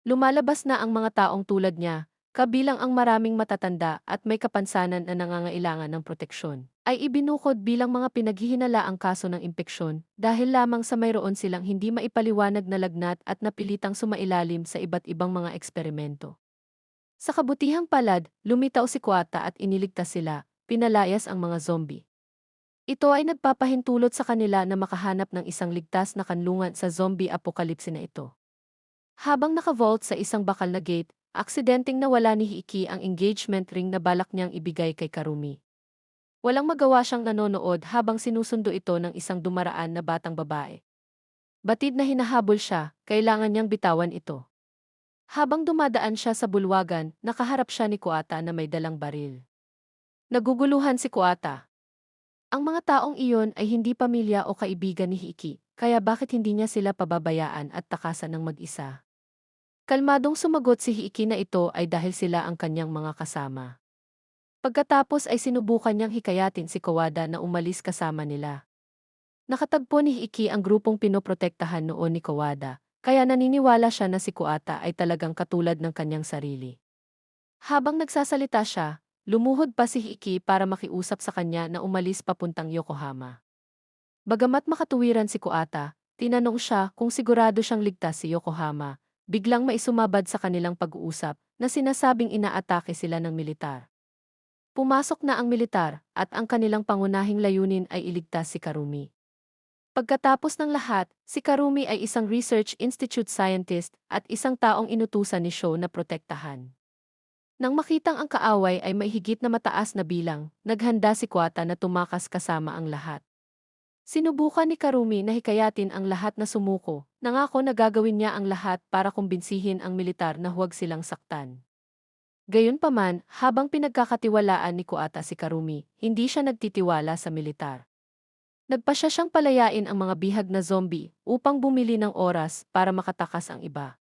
Lumalabas na ang mga taong tulad niya, kabilang ang maraming matatanda at may kapansanan na nangangailangan ng proteksyon, ay ibinukod bilang mga pinaghihinalaang kaso ng impeksyon dahil lamang sa mayroon silang hindi maipaliwanag na lagnat at napilitang sumailalim sa iba't ibang mga eksperimento. Sa kabutihang palad, lumitaw si Kuwata at iniligtas sila, pinalayas ang mga zombie. Ito ay nagpapahintulot sa kanila na makahanap ng isang ligtas na kanlungan sa zombie apokalipse na ito. Habang naka-vault sa isang bakal na gate, aksidenteng nawala ni Hiiki ang engagement ring na balak niyang ibigay kay Karumi. Walang magawa siyang nanonood habang sinusundo ito ng isang dumaraan na batang babae. Batid na hinahabol siya, kailangan niyang bitawan ito. Habang dumadaan siya sa bulwagan, nakaharap siya ni Kuwata na may dalang baril. Naguguluhan si Kuwata. Ang mga taong iyon ay hindi pamilya o kaibigan ni Hiiki, kaya bakit hindi niya sila pababayaan at takasan ng mag-isa? Kalmadong sumagot si Hiiki na ito ay dahil sila ang kanyang mga kasama. Pagkatapos ay sinubukan niyang hikayatin si Kawada na umalis kasama nila. Nakatagpo ni Hiiki ang grupong pinoprotektahan noon ni Kawada, kaya naniniwala siya na si Kuwata ay talagang katulad ng kanyang sarili. Habang nagsasalita siya, lumuhod pa si Hiiki para makiusap sa kanya na umalis papuntang Yokohama. Bagamat makatuwiran si Kuwata, tinanong siya kung sigurado siyang ligtas si Yokohama, biglang maisumabad sa kanilang pag-uusap na sinasabing inaatake sila ng militar. Pumasok na ang militar at ang kanilang pangunahing layunin ay iligtas si Karumi. Pagkatapos ng lahat, si Karumi ay isang research institute scientist at isang taong inutusan ni Sho na protektahan. Nang makitang ang kaaway ay may higit na mataas na bilang, naghanda si Kuwata na tumakas kasama ang lahat. Sinubukan ni Karumi na hikayatin ang lahat na sumuko, nangako na gagawin niya ang lahat para kumbinsihin ang militar na huwag silang saktan. Gayunpaman, habang pinagkakatiwalaan ni Kuwata si Karumi, hindi siya nagtitiwala sa militar. Nagpasya siyang palayain ang mga bihag na zombie upang bumili ng oras para makatakas ang iba.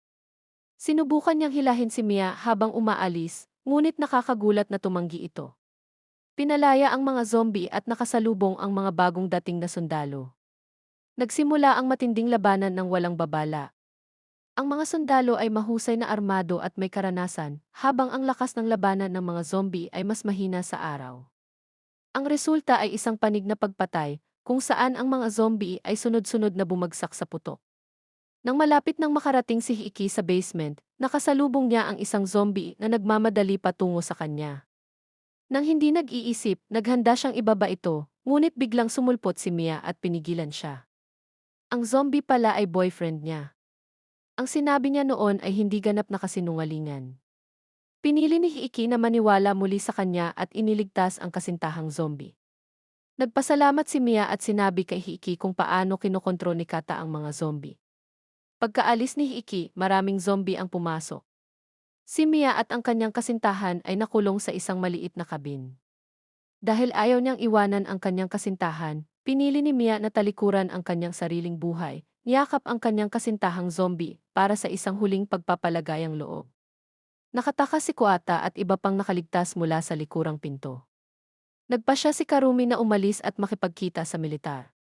Sinubukan niyang hilahin si Mia habang umaalis, ngunit nakakagulat na tumanggi ito. Pinalaya ang mga zombie at nakasalubong ang mga bagong dating na sundalo. Nagsimula ang matinding labanan ng walang babala. Ang mga sundalo ay mahusay na armado at may karanasan, habang ang lakas ng labanan ng mga zombie ay mas mahina sa araw. Ang resulta ay isang panig na pagpatay, kung saan ang mga zombie ay sunod-sunod na bumagsak sa putok. Nang malapit nang makarating si Hiiki sa basement, nakasalubong niya ang isang zombie na nagmamadali patungo sa kanya. Nang hindi nag-iisip, naghanda siyang ibaba ito, ngunit biglang sumulpot si Mia at pinigilan siya. Ang zombie pala ay boyfriend niya. Ang sinabi niya noon ay hindi ganap na kasinungalingan. Pinili ni Hiiki na maniwala muli sa kanya at iniligtas ang kasintahang zombie. Nagpasalamat si Mia at sinabi kay Hiiki kung paano kinokontrol ni Kata ang mga zombie. Pagkaalis ni Hiiki, maraming zombie ang pumasok. Si Mia at ang kanyang kasintahan ay nakulong sa isang maliit na kabin. Dahil ayaw niyang iwanan ang kanyang kasintahan, pinili ni Mia na talikuran ang kanyang sariling buhay, niyakap ang kanyang kasintahang zombie para sa isang huling pagpapalagayang loob. Nakatakas si Kuwata at iba pang nakaligtas mula sa likurang pinto. Nagpasya si Karumi na umalis at makipagkita sa militar.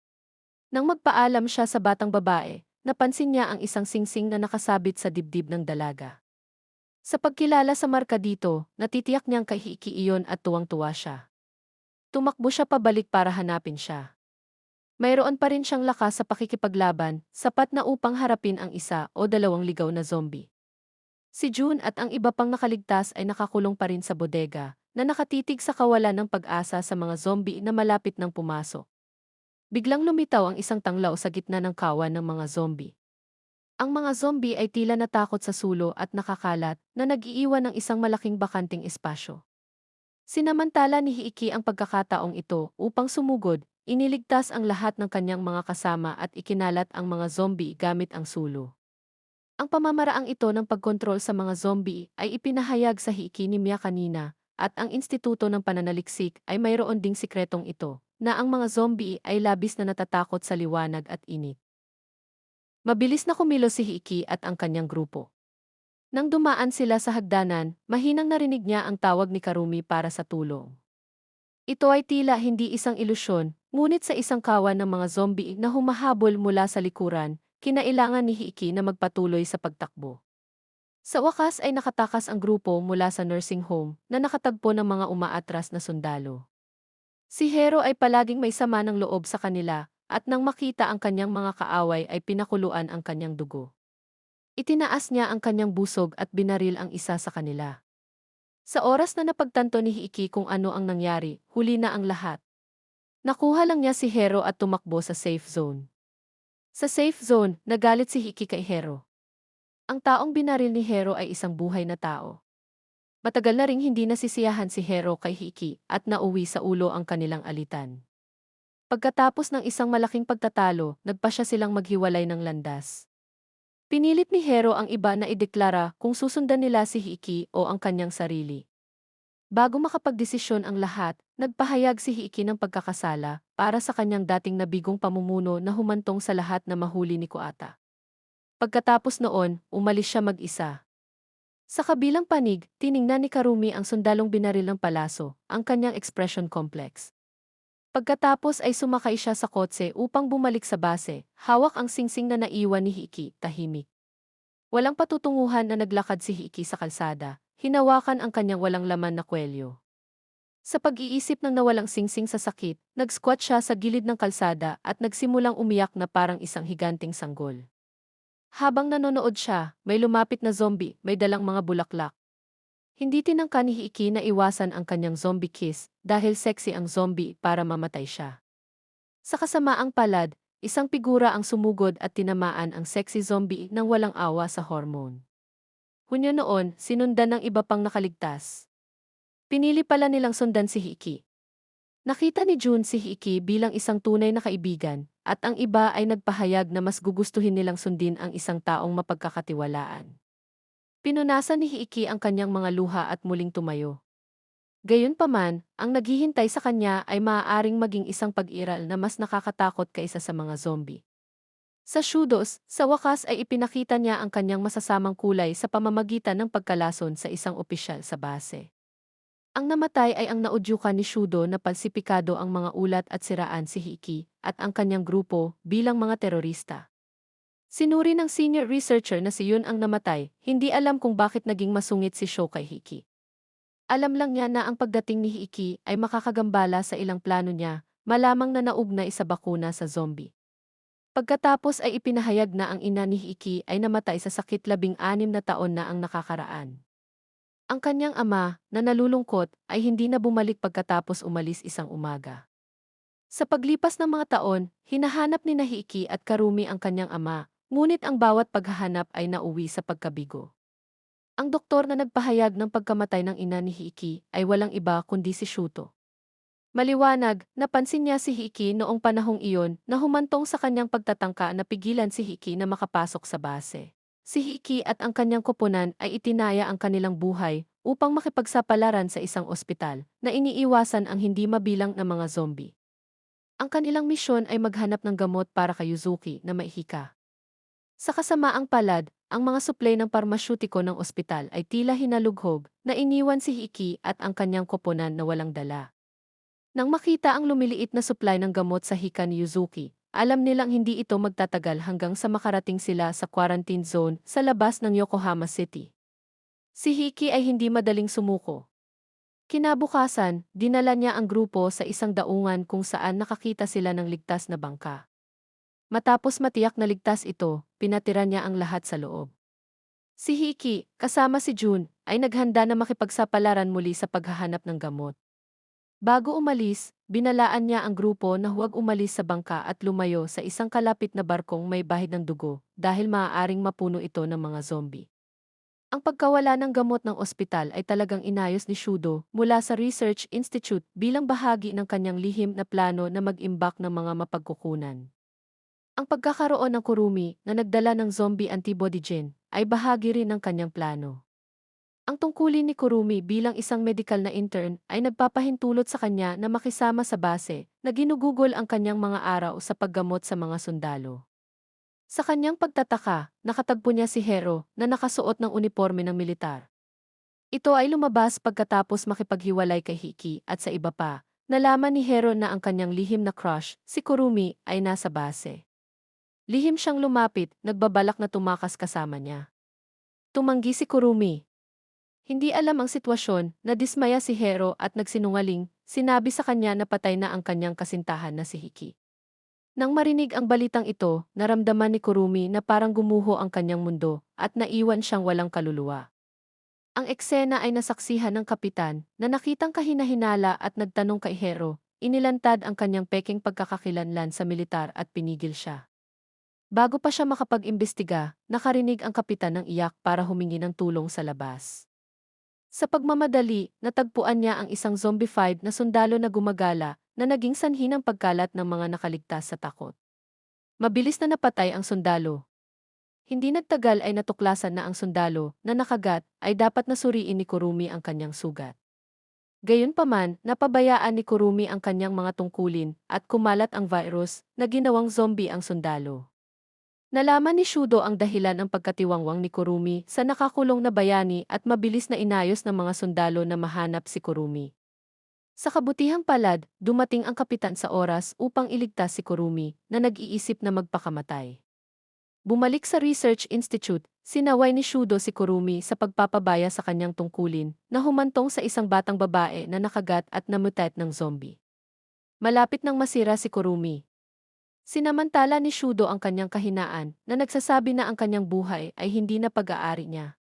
Nang magpaalam siya sa batang babae, napansin niya ang isang singsing na nakasabit sa dibdib ng dalaga. Sa pagkilala sa marka dito, natitiyak niyang kay Hiiki iyon at tuwang-tuwa siya. Tumakbo siya pabalik para hanapin siya. Mayroon pa rin siyang lakas sa pakikipaglaban, sapat na upang harapin ang isa o dalawang ligaw na zombie. Si June at ang iba pang nakaligtas ay nakakulong pa rin sa bodega, na nakatitig sa kawalan ng pag-asa sa mga zombie na malapit nang pumasok. Biglang lumitaw ang isang tanglaw sa gitna ng kawan ng mga zombie. Ang mga zombie ay tila natakot sa sulo at nakakalat na nag-iiwan ng isang malaking bakanting espasyo. Sinamantala ni Hiiki ang pagkakataong ito upang sumugod, iniligtas ang lahat ng kanyang mga kasama at ikinalat ang mga zombie gamit ang sulo. Ang pamamaraang ito ng pagkontrol sa mga zombie ay ipinahayag sa Hiiki ni Mia kanina, at ang Instituto ng Pananaliksik ay mayroon ding sikretong ito, na ang mga zombie ay labis na natatakot sa liwanag at init. Mabilis na kumilos si Hiiki at ang kanyang grupo. Nang dumaan sila sa hagdanan, mahinang narinig niya ang tawag ni Karumi para sa tulong. Ito ay tila hindi isang ilusyon, ngunit sa isang kawan ng mga zombie na humahabol mula sa likuran, kinailangan ni Hiiki na magpatuloy sa pagtakbo. Sa wakas ay nakatakas ang grupo mula sa nursing home na nakatagpo ng mga umaatras na sundalo. Si Hero ay palaging may sama ng loob sa kanila at nang makita ang kanyang mga kaaway ay pinakuluan ang kanyang dugo. Itinaas niya ang kanyang busog at binaril ang isa sa kanila. Sa oras na napagtanto ni Hiiki kung ano ang nangyari, huli na ang lahat. Nakuha lang niya si Hero at tumakbo sa safe zone. Sa safe zone, nagalit si Hiiki kay Hero. Ang taong binaril ni Hero ay isang buhay na tao. Matagal na ring hindi nasisiyahan si Hero kay Hiiki at nauwi sa ulo ang kanilang alitan. Pagkatapos ng isang malaking pagtatalo, nagpasya silang maghiwalay ng landas. Pinilit ni Hero ang iba na ideklara kung susundan nila si Hiiki o ang kanyang sarili. Bago makapagdesisyon ang lahat, nagpahayag si Hiiki ng pagkakasala para sa kanyang dating nabigong pamumuno na humantong sa lahat na mahuli ni Kuata. Pagkatapos noon, umalis siya mag-isa. Sa kabilang panig, tiningnan ni Karumi ang sundalong binaril ng palaso, ang kanyang expression complex. Pagkatapos ay sumakay siya sa kotse upang bumalik sa base, hawak ang singsing na naiwan ni Hiiki, tahimik. Walang patutunguhan na naglakad si Hiiki sa kalsada, hinawakan ang kanyang walang laman na kwelyo. Sa pag-iisip ng nawalang singsing sa sakit, nag-squat siya sa gilid ng kalsada at nagsimulang umiyak na parang isang higanting sanggol. Habang nanonood siya, may lumapit na zombie, may dalang mga bulaklak. Hindi tinangka ni Hiiki na iwasan ang kanyang zombie kiss dahil sexy ang zombie para mamatay siya. Sa kasamaang palad, isang figura ang sumugod at tinamaan ang sexy zombie nang walang awa sa hormone. Hunyo noon, sinundan ng iba pang nakaligtas. Pinili pala nilang sundan si Hiiki. Nakita ni Jun si Hiiki bilang isang tunay na kaibigan, at ang iba ay nagpahayag na mas gugustuhin nilang sundin ang isang taong mapagkakatiwalaan. Pinunasan ni Hiiki ang kanyang mga luha at muling tumayo. Gayunpaman, ang naghihintay sa kanya ay maaaring maging isang pag-iral na mas nakakatakot kaysa sa mga zombie. Sa Shudos, sa wakas ay ipinakita niya ang kanyang masasamang kulay sa pamamagitan ng pagkalason sa isang opisyal sa base. Ang namatay ay ang naudyukan ni Shudo na palsipikado ang mga ulat at siraan si Hiiki at ang kanyang grupo bilang mga terorista. Sinuri ng senior researcher na si Yun ang namatay, hindi alam kung bakit naging masungit si Sho kay Hiiki. Alam lang niya na ang pagdating ni Hiiki ay makakagambala sa ilang plano niya, malamang na naugnay sa bakuna sa zombie. Pagkatapos ay ipinahayag na ang ina ni Hiiki ay namatay sa sakit 16 na taon na ang nakakaraan. Ang kanyang ama, na nalulungkot, ay hindi na bumalik pagkatapos umalis isang umaga. Sa paglipas ng mga taon, hinahanap ni Hiiki at Karumi ang kanyang ama, ngunit ang bawat paghahanap ay nauwi sa pagkabigo. Ang doktor na nagpahayag ng pagkamatay ng ina ni Hiiki ay walang iba kundi si Shuto. Maliwanag, napansin niya si Hiiki noong panahong iyon na humantong sa kanyang pagtatangka na pigilan si Hiiki na makapasok sa base. Si Hiiki at ang kanyang koponan ay itinaya ang kanilang buhay upang makipagsapalaran sa isang ospital na iniiwasan ang hindi mabilang na mga zombie. Ang kanilang misyon ay maghanap ng gamot para kay Yuzuki na maihika. Sa kasamaang palad, ang mga suplay ng parmasyutiko ng ospital ay tila hinalughog na iniwan si Hiiki at ang kanyang koponan na walang dala. Nang makita ang lumiliit na supply ng gamot sa hika ni Yuzuki, alam nilang hindi ito magtatagal hanggang sa makarating sila sa quarantine zone sa labas ng Yokohama City. Si Hiki ay hindi madaling sumuko. Kinabukasan, dinala niya ang grupo sa isang daungan kung saan nakakita sila ng ligtas na bangka. Matapos matiyak na ligtas ito, pinatira niya ang lahat sa loob. Si Hiki, kasama si Jun, ay naghanda na makipagsapalaran muli sa paghahanap ng gamot. Bago umalis, binalaan niya ang grupo na huwag umalis sa bangka at lumayo sa isang kalapit na barkong may bahid ng dugo dahil maaaring mapuno ito ng mga zombie. Ang pagkawala ng gamot ng ospital ay talagang inayos ni Shudo mula sa Research Institute bilang bahagi ng kanyang lihim na plano na mag-imbak ng mga mapagkukunan. Ang pagkakaroon ng Kurumi na nagdala ng zombie antibody gene ay bahagi rin ng kanyang plano. Ang tungkulin ni Kurumi bilang isang medical na intern ay nagpapahintulot sa kanya na makisama sa base na ginugugol ang kanyang mga araw sa paggamot sa mga sundalo. Sa kanyang pagtataka, nakatagpo niya si Hero na nakasuot ng uniforme ng militar. Ito ay lumabas pagkatapos makipaghiwalay kay Hiki at sa iba pa, nalaman ni Hero na ang kanyang lihim na crush, si Kurumi, ay nasa base. Lihim siyang lumapit, nagbabalak na tumakas kasama niya. Tumanggi si Kurumi. Hindi alam ang sitwasyon, nadismaya si Hero at nagsinungaling, sinabi sa kanya na patay na ang kanyang kasintahan na si Hiki. Nang marinig ang balitang ito, naramdaman ni Kurumi na parang gumuho ang kanyang mundo at naiwan siyang walang kaluluwa. Ang eksena ay nasaksihan ng kapitan na nakitang kahinahinala at nagtanong kay Hero, inilantad ang kanyang peking pagkakakilanlan sa militar at pinigil siya. Bago pa siya makapag-imbestiga, nakarinig ang kapitan ng iyak para humingi ng tulong sa labas. Sa pagmamadali, natagpuan niya ang isang zombified na sundalo na gumagala na naging sanhi ng pagkalat ng mga nakaligtas sa takot. Mabilis na napatay ang sundalo. Hindi nagtagal ay natuklasan na ang sundalo na nakagat ay dapat nasuriin ni Kurumi ang kanyang sugat. Gayunpaman, napabayaan ni Kurumi ang kanyang mga tungkulin at kumalat ang virus na ginawang zombie ang sundalo. Nalaman ni Shudo ang dahilan ng pagkatiwangwang ni Kurumi sa nakakulong na bayani at mabilis na inayos ng mga sundalo na mahanap si Kurumi. Sa kabutihang palad, dumating ang kapitan sa oras upang iligtas si Kurumi na nag-iisip na magpakamatay. Bumalik sa Research Institute, sinaway ni Shudo si Kurumi sa pagpapabaya sa kanyang tungkulin na humantong sa isang batang babae na nakagat at namutat ng zombie. Malapit nang masira si Kurumi. Sinamantala ni Shudo ang kanyang kahinaan na nagsasabi na ang kanyang buhay ay hindi na pag-aari niya.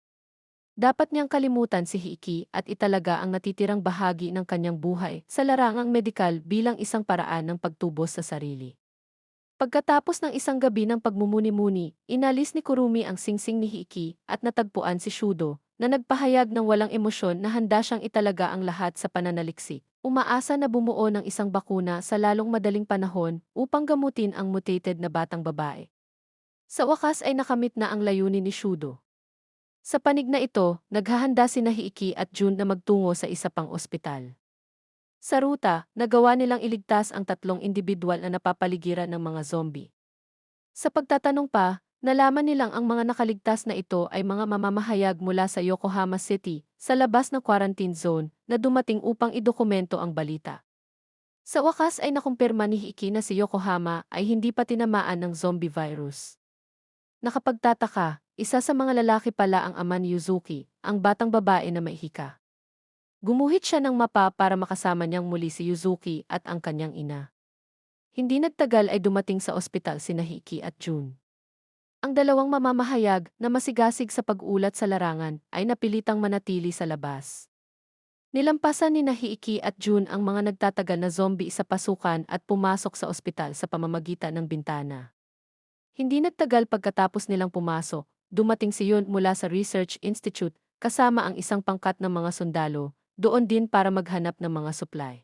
Dapat niyang kalimutan si Hiki at italaga ang natitirang bahagi ng kanyang buhay sa larangang medikal bilang isang paraan ng pagtubos sa sarili. Pagkatapos ng isang gabi ng pagmumuni-muni, inalis ni Kurumi ang singsing ni Hiki at natagpuan si Shudo na nagpahayag ng walang emosyon na handa siyang italaga ang lahat sa pananaliksik. Umaasa na bumuo ng isang bakuna sa lalong madaling panahon upang gamutin ang mutated na batang babae. Sa wakas ay nakamit na ang layunin ni Shudo. Sa panig na ito, naghahanda sina Hiki at Jun na magtungo sa isa pang ospital. Sa ruta, nagawa nilang iligtas ang tatlong individual na napapaligiran ng mga zombie. Sa pagtatanong pa, nalaman nilang ang mga nakaligtas na ito ay mga mamamahayag mula sa Yokohama City, sa labas ng quarantine zone, na dumating upang idokumento ang balita. Sa wakas ay nakumpirma ni Hiki na si Yokohama ay hindi pa tinamaan ng zombie virus. Nakapagtataka, isa sa mga lalaki pala ang ama ni Yuzuki, ang batang babae na may hika. Gumuhit siya ng mapa para makasama niyang muli si Yuzuki at ang kanyang ina. Hindi nagtagal ay dumating sa ospital sina Hiki at Jun. Ang dalawang mamamahayag na masigasig sa pag-ulat sa larangan ay napilitang manatili sa labas. Nilampasan ni Hiki at Jun ang mga nagtatagal na zombie sa pasukan at pumasok sa ospital sa pamamagitan ng bintana. Hindi nagtagal pagkatapos nilang pumasok, dumating si Yun mula sa Research Institute kasama ang isang pangkat ng mga sundalo, doon din para maghanap ng mga supply.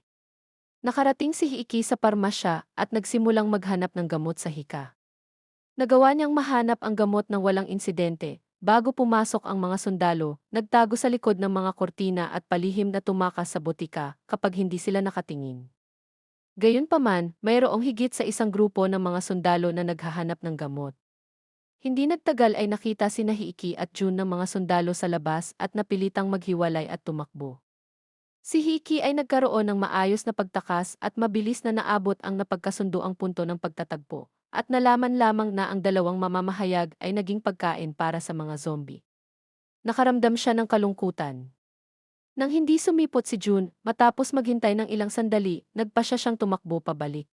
Nakarating si Hiki sa parmasya at nagsimulang maghanap ng gamot sa hika. Nagawa niyang mahanap ang gamot ng walang insidente. Bago pumasok ang mga sundalo, nagtago sa likod ng mga kortina at palihim na tumakas sa botika kapag hindi sila nakatingin. Gayunpaman, mayroong higit sa isang grupo ng mga sundalo na naghahanap ng gamot. Hindi nagtagal ay nakita sina Hiki at Jun ng mga sundalo sa labas at napilitang maghiwalay at tumakbo. Si Hiki ay nagkaroon ng maayos na pagtakas at mabilis na naabot ang napagkasunduang punto ng pagtatagpo, at nalaman lamang na ang dalawang mamamahayag ay naging pagkain para sa mga zombie. Nakaramdam siya ng kalungkutan. Nang hindi sumipot si Jun, matapos maghintay ng ilang sandali, nagpasya siyang tumakbo pabalik.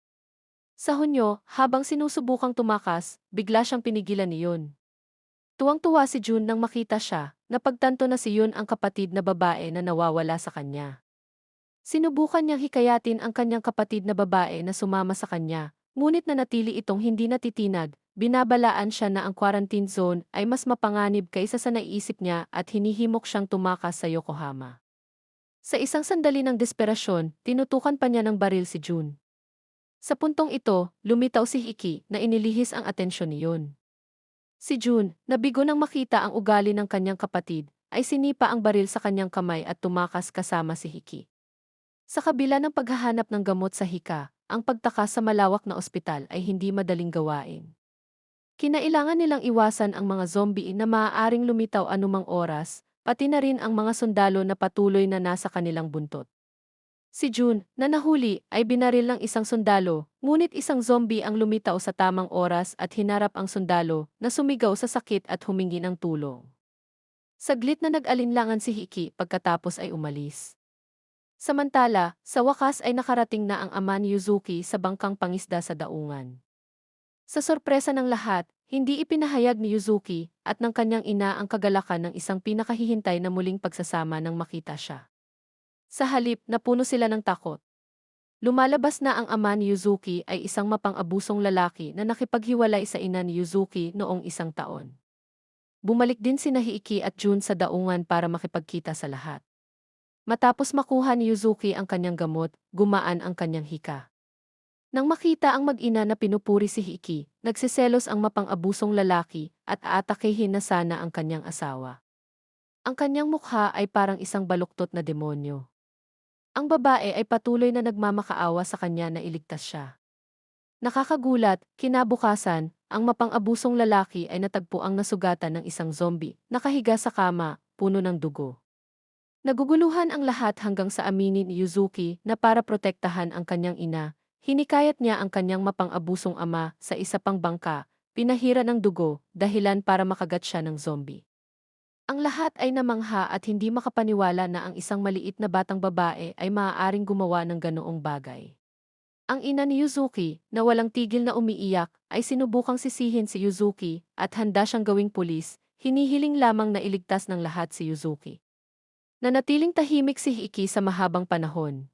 Sa Hunyo, habang sinusubukang tumakas, bigla siyang pinigilan ni Yun. Tuwang-tuwa si Jun nang makita siya, napagtanto na si Yun ang kapatid na babae na nawawala sa kanya. Sinubukan niyang hikayatin ang kanyang kapatid na babae na sumama sa kanya, ngunit nanatili itong hindi natitinag, binabalaan siya na ang quarantine zone ay mas mapanganib kaysa sa naiisip niya at hinihimok siyang tumakas sa Yokohama. Sa isang sandali ng desperasyon, tinutukan pa niya ng baril si Jun. Sa puntong ito, lumitaw si Hiki na inilihis ang atensyon ni Yun. Si Jun, nabigo nang makita ang ugali ng kanyang kapatid, ay sinipa ang baril sa kanyang kamay at tumakas kasama si Hiki. Sa kabila ng paghahanap ng gamot sa hika, ang pagtakas sa malawak na ospital ay hindi madaling gawain. Kinailangan nilang iwasan ang mga zombie na maaaring lumitaw anumang oras, pati na rin ang mga sundalo na patuloy na nasa kanilang buntot. Si Jun, na nahuli, ay binaril ng isang sundalo, ngunit isang zombie ang lumitaw sa tamang oras at hinarap ang sundalo na sumigaw sa sakit at humingi ng tulong. Saglit na nag-alinlangan si Hiki pagkatapos ay umalis. Samantala, sa wakas ay nakarating na ang ama ni Yuzuki sa bangkang pangisda sa daungan. Sa sorpresa ng lahat, hindi ipinahayag ni Yuzuki at ng kanyang ina ang kagalakan ng isang pinakahihintay na muling pagsasama nang makita siya. Sa halip, napuno sila ng takot. Lumalabas na ang ama ni Yuzuki ay isang mapang-abusong lalaki na nakipaghiwalay sa ina ni Yuzuki noong 1 taon. Bumalik din sina Hiiki at Jun sa daungan para makipagkita sa lahat. Matapos makuha ni Yuzuki ang kanyang gamot, gumaan ang kanyang hika. Nang makita ang mag-ina na pinupuri si Hiiki, nagsiselos ang mapang-abusong lalaki at aatakehin na sana ang kanyang asawa. Ang kanyang mukha ay parang isang baluktot na demonyo. Ang babae ay patuloy na nagmamakaawa sa kanya na iligtas siya. Nakakagulat, kinabukasan, ang mapang-abusong lalaki ay natagpuang nasugatan ng isang zombie, nakahiga sa kama, puno ng dugo. Naguguluhan ang lahat hanggang sa aminin ni Yuzuki na para protektahan ang kanyang ina, hinikayat niya ang kanyang mapang-abusong ama sa isa pang bangka, pinahira ng dugo, dahilan para makagat siya ng zombie. Ang lahat ay namangha at hindi makapaniwala na ang isang maliit na batang babae ay maaaring gumawa ng ganoong bagay. Ang ina ni Yuzuki, na walang tigil na umiiyak, ay sinubukang sisihin si Yuzuki at handa siyang gawing pulis, hinihiling lamang na iligtas ng lahat si Yuzuki. Nanatiling tahimik si Hiki sa mahabang panahon.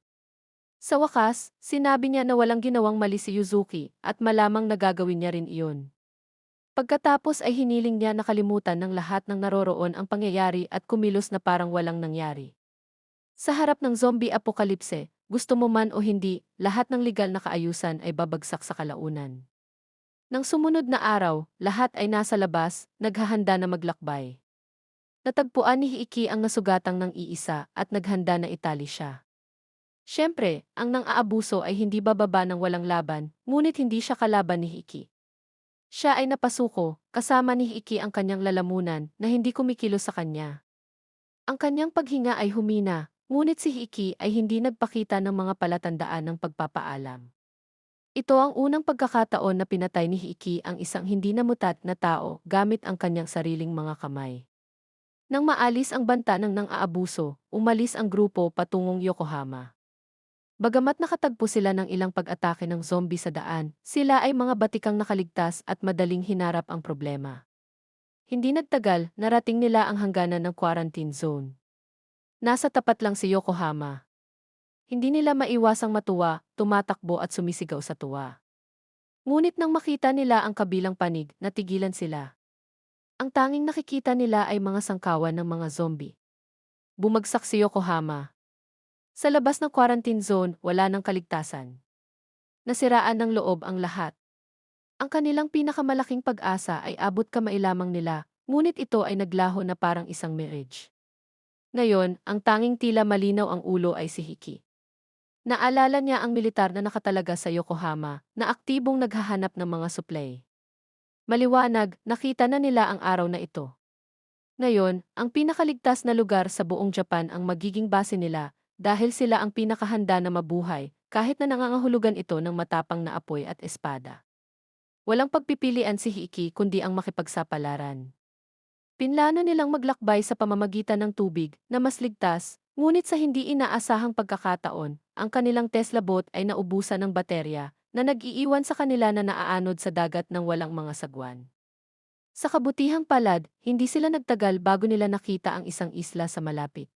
Sa wakas, sinabi niya na walang ginawang mali si Yuzuki at malamang nagagawin niya rin iyon. Pagkatapos ay hiniling niya nakalimutan ng lahat ng naroroon ang pangyayari at kumilos na parang walang nangyari. Sa harap ng zombie apokalipse, gusto mo man o hindi, lahat ng legal na kaayusan ay babagsak sa kalaunan. Nang sumunod na araw, lahat ay nasa labas, naghahanda na maglakbay. Natagpuan ni Hiiki ang nasugatang ng iisa at naghanda na itali siya. Siyempre, ang nang-aabuso ay hindi bababa ng walang laban, ngunit hindi siya kalaban ni Hiiki. Siya ay napasuko, kasama ni Hiiki ang kanyang lalamunan na hindi kumikilos sa kanya. Ang kanyang paghinga ay humina, ngunit si Hiiki ay hindi nagpakita ng mga palatandaan ng pagpapaalam. Ito ang unang pagkakataon na pinatay ni Hiiki ang isang hindi namutat na tao gamit ang kanyang sariling mga kamay. Nang maalis ang banta ng nang-aabuso, umalis ang grupo patungong Yokohama. Bagamat nakatagpo sila ng ilang pag-atake ng zombie sa daan, sila ay mga batikang nakaligtas at madaling hinarap ang problema. Hindi nagtagal, narating nila ang hangganan ng quarantine zone. Nasa tapat lang si Yokohama. Hindi nila maiwasang matuwa, tumatakbo at sumisigaw sa tuwa. Ngunit nang makita nila ang kabilang panig, natigilan sila. Ang tanging nakikita nila ay mga sangkawan ng mga zombie. Bumagsak si Yokohama. Sa labas ng quarantine zone, wala ng kaligtasan. Nasiraan ng loob ang lahat. Ang kanilang pinakamalaking pag-asa ay abot kamay lamang nila, ngunit ito ay naglaho na parang isang mirage. Ngayon, ang tanging tila malinaw ang ulo ay si Hiki. Naalala niya ang militar na nakatalaga sa Yokohama, na aktibong naghahanap ng mga supply. Maliwanag, nakita na nila ang araw na ito. Ngayon, ang pinakaligtas na lugar sa buong Japan ang magiging base nila, dahil sila ang pinakahanda na mabuhay, kahit na nangangahulugan ito ng matapang na apoy at espada. Walang pagpipilian si Hiki kundi ang makipagsapalaran. Pinlano nilang maglakbay sa pamamagitan ng tubig na mas ligtas, ngunit sa hindi inaasahang pagkakataon, ang kanilang Tesla boat ay naubusan ng baterya na nag-iiwan sa kanila na naaanod sa dagat ng walang mga sagwan. Sa kabutihang palad, hindi sila nagtagal bago nila nakita ang isang isla sa malapit.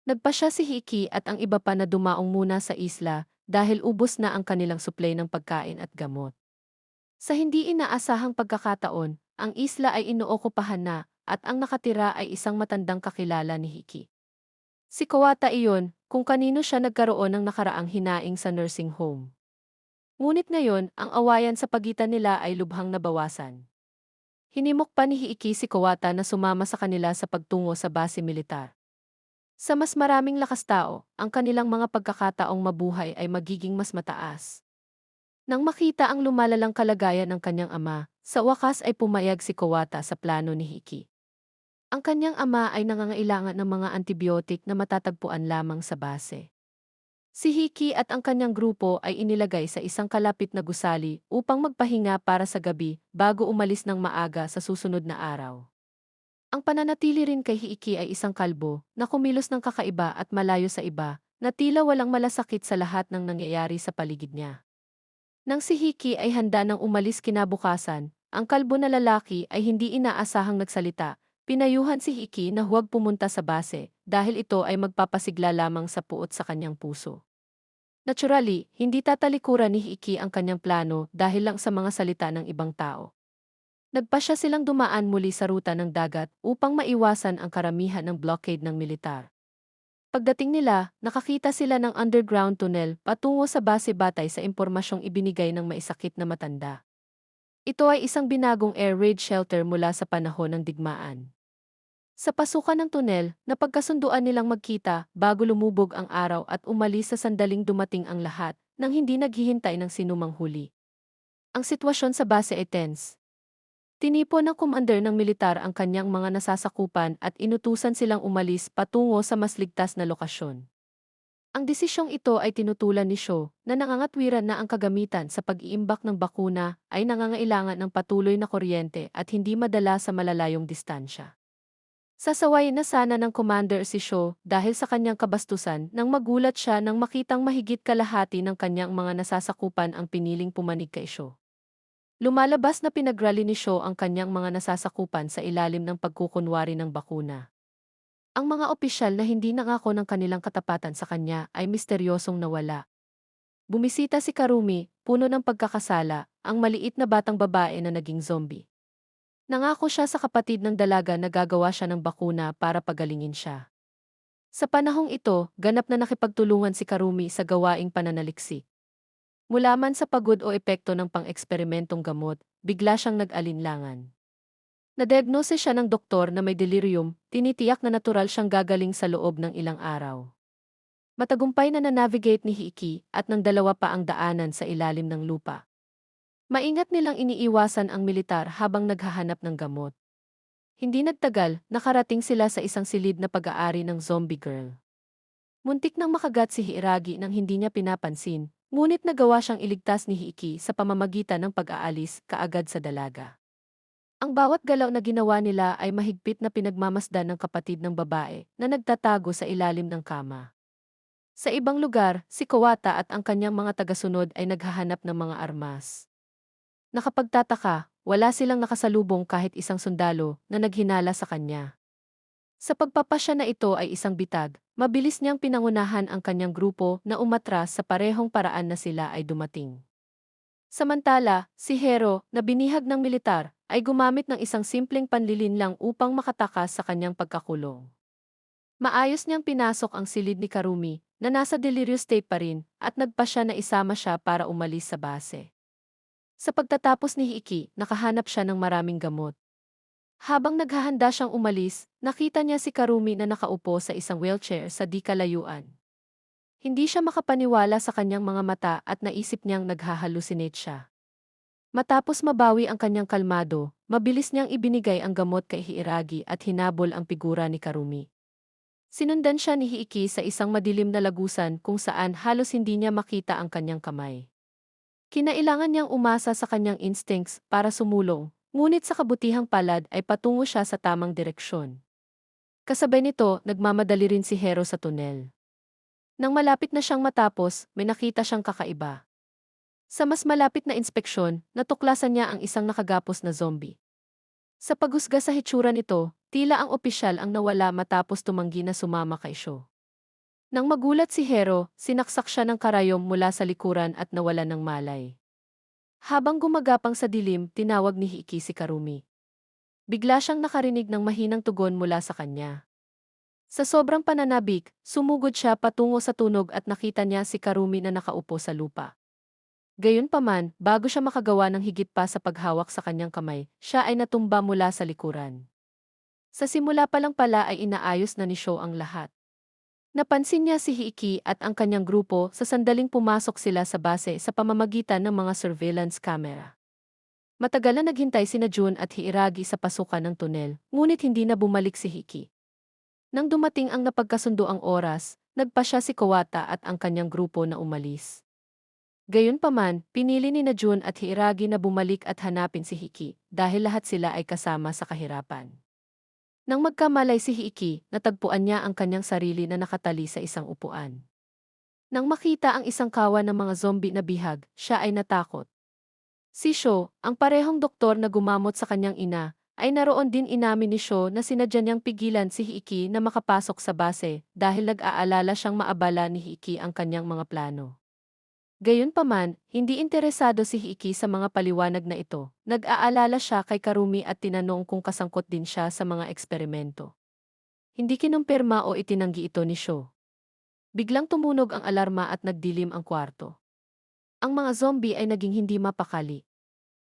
Nagpasya si Hiki at ang iba pa na dumaong muna sa isla dahil ubos na ang kanilang supply ng pagkain at gamot. Sa hindi inaasahang pagkakataon, ang isla ay inookupahan na at ang nakatira ay isang matandang kakilala ni Hiki. Si Kawata iyon, kung kanino siya nagkaroon ng nakaraang hinaing sa nursing home. Ngunit ngayon, ang awayan sa pagitan nila ay lubhang nabawasan. Hinimok pa ni Hiki si Kawata na sumama sa kanila sa pagtungo sa base militar. Sa mas maraming lakas tao, ang kanilang mga pagkakataong mabuhay ay magiging mas mataas. Nang makita ang lumalalang kalagayan ng kanyang ama, sa wakas ay pumayag si Kawata sa plano ni Hiki. Ang kanyang ama ay nangangailangan ng mga antibiotic na matatagpuan lamang sa base. Si Hiki at ang kanyang grupo ay inilagay sa isang kalapit na gusali upang magpahinga para sa gabi bago umalis ng maaga sa susunod na araw. Ang pananatili rin kay Hiiki ay isang kalbo na kumilos ng kakaiba at malayo sa iba, na tila walang malasakit sa lahat ng nangyayari sa paligid niya. Nang si Hiki ay handa nang umalis kinabukasan, ang kalbo na lalaki ay hindi inaasahang nagsalita. Pinayuhan si Hiki na huwag pumunta sa base dahil ito ay magpapasigla lamang sa puot sa kanyang puso. Naturally, hindi tatalikuran ni Hiki ang kanyang plano dahil lang sa mga salita ng ibang tao. Nagpasya silang dumaan muli sa ruta ng dagat upang maiwasan ang karamihan ng blockade ng militar. Pagdating nila, nakakita sila ng underground tunnel patungo sa base batay sa impormasyong ibinigay ng maisakit na matanda. Ito ay isang binagong air raid shelter mula sa panahon ng digmaan. Sa pasukan ng tunnel, napagkasunduan nilang magkita bago lumubog ang araw at umalis sa sandaling dumating ang lahat nang hindi naghihintay ng sinumang huli. Ang sitwasyon sa base ay tense. Tinipon ng commander ng militar ang kanyang mga nasasakupan at inutusan silang umalis patungo sa mas ligtas na lokasyon. Ang desisyong ito ay tinutulan ni Shaw na nangangatwiran na ang kagamitan sa pag-iimbak ng bakuna ay nangangailangan ng patuloy na kuryente at hindi madala sa malalayong distansya. Sasaway na sana ng commander si Shaw dahil sa kanyang kabastusan nang magulat siya nang makitang mahigit kalahati ng kanyang mga nasasakupan ang piniling pumanig kay Shaw. Lumalabas na pinagrally ni Shaw ang kanyang mga nasasakupan sa ilalim ng pagkukunwari ng bakuna. Ang mga opisyal na hindi nangako ng kanilang katapatan sa kanya ay misteryosong nawala. Bumisita si Karumi, puno ng pagkakasala, ang maliit na batang babae na naging zombie. Nangako siya sa kapatid ng dalaga na gagawa siya ng bakuna para pagalingin siya. Sa panahong ito, ganap na nakipagtulungan si Karumi sa gawaing pananaliksik. Mula man sa pagod o epekto ng pang-eksperimentong gamot, bigla siyang nag-alinlangan. Nadiagnose siya ng doktor na may delirium, tinitiyak na natural siyang gagaling sa loob ng ilang araw. Matagumpay na navigate ni Hiki at ng dalawa pa ang daanan sa ilalim ng lupa. Maingat nilang iniiwasan ang militar habang naghahanap ng gamot. Hindi nagtagal, nakarating sila sa isang silid na pag-aari ng zombie girl. Muntik nang makagat si Hiiragi nang hindi niya pinapansin, ngunit nagawa siyang iligtas ni Hiki sa pamamagitan ng pag-aalis kaagad sa dalaga. Ang bawat galaw na ginawa nila ay mahigpit na pinagmamasdan ng kapatid ng babae na nagtatago sa ilalim ng kama. Sa ibang lugar, si Kawata at ang kanyang mga tagasunod ay naghahanap ng mga armas. Nakapagtataka, wala silang nakasalubong kahit isang sundalo na naghinala sa kanya. Sa pagpapasya na ito ay isang bitag, mabilis niyang pinangunahan ang kanyang grupo na umatras sa parehong paraan na sila ay dumating. Samantala, si Hero, na binihag ng militar, ay gumamit ng isang simpleng panlilinlang upang makatakas sa kanyang pagkakulong. Maayos niyang pinasok ang silid ni Karumi, na nasa delirious state pa rin, at nagpasya na isama siya para umalis sa base. Sa pagtatapos ni Hiki, nakahanap siya ng maraming gamot. Habang naghahanda siyang umalis, nakita niya si Karumi na nakaupo sa isang wheelchair sa di kalayuan. Hindi siya makapaniwala sa kanyang mga mata at naisip niyang naghahalusinate siya. Matapos mabawi ang kanyang kalmado, mabilis niyang ibinigay ang gamot kay Hiiragi at hinabol ang figura ni Karumi. Sinundan siya ni Hiiki sa isang madilim na lagusan kung saan halos hindi niya makita ang kanyang kamay. Kinailangan niyang umasa sa kanyang instincts para sumulong, ngunit sa kabutihang palad ay patungo siya sa tamang direksyon. Kasabay nito, nagmamadali rin si Hero sa tunnel. Nang malapit na siyang matapos, may nakita siyang kakaiba. Sa mas malapit na inspeksyon, natuklasan niya ang isang nakagapos na zombie. Sa paghusga sa hitsura nito, tila ang opisyal ang nawala matapos tumanggi na sumama kay Shaw. Nang magulat si Hero, sinaksak siya ng karayom mula sa likuran at nawalan ng malay. Habang gumagapang sa dilim, tinawag ni Hiki si Karumi. Bigla siyang nakarinig ng mahinang tugon mula sa kanya. Sa sobrang pananabik, sumugod siya patungo sa tunog at nakita niya si Karumi na nakaupo sa lupa. Gayunpaman, bago siya makagawa ng higit pa sa paghawak sa kanyang kamay, siya ay natumba mula sa likuran. Sa simula pa lang pala ay inaayos na ni Shaw ang lahat. Napansin niya si Hiki at ang kanyang grupo sa sandaling pumasok sila sa base sa pamamagitan ng mga surveillance camera. Matagal na naghintay sina Jun at Hiiragi sa pasukan ng tunnel, ngunit hindi na bumalik si Hiki. Nang dumating ang napagkasunduang oras, nagpasya si Kawata at ang kanyang grupo na umalis. Gayunpaman, pinili ni Jun at Hiiragi na bumalik at hanapin si Hiki dahil lahat sila ay kasama sa kahirapan. Nang magkamalay si Hiiki, natagpuan niya ang kanyang sarili na nakatali sa isang upuan. Nang makita ang isang kawan ng mga zombie na bihag, siya ay natakot. Si Sho, ang parehong doktor na gumamot sa kanyang ina, ay naroon din. Inamin ni Sho na sinadya niyang pigilan si Hiiki na makapasok sa base dahil nag-aalala siyang maabala ni Hiiki ang kanyang mga plano. Gayunpaman, hindi interesado si Hiiki sa mga paliwanag na ito. Nag-aalala siya kay Karumi at tinanong kung kasangkot din siya sa mga eksperimento. Hindi kinumpirma o itinanggi ito ni Sho. Biglang tumunog ang alarma at nagdilim ang kwarto. Ang mga zombie ay naging hindi mapakali.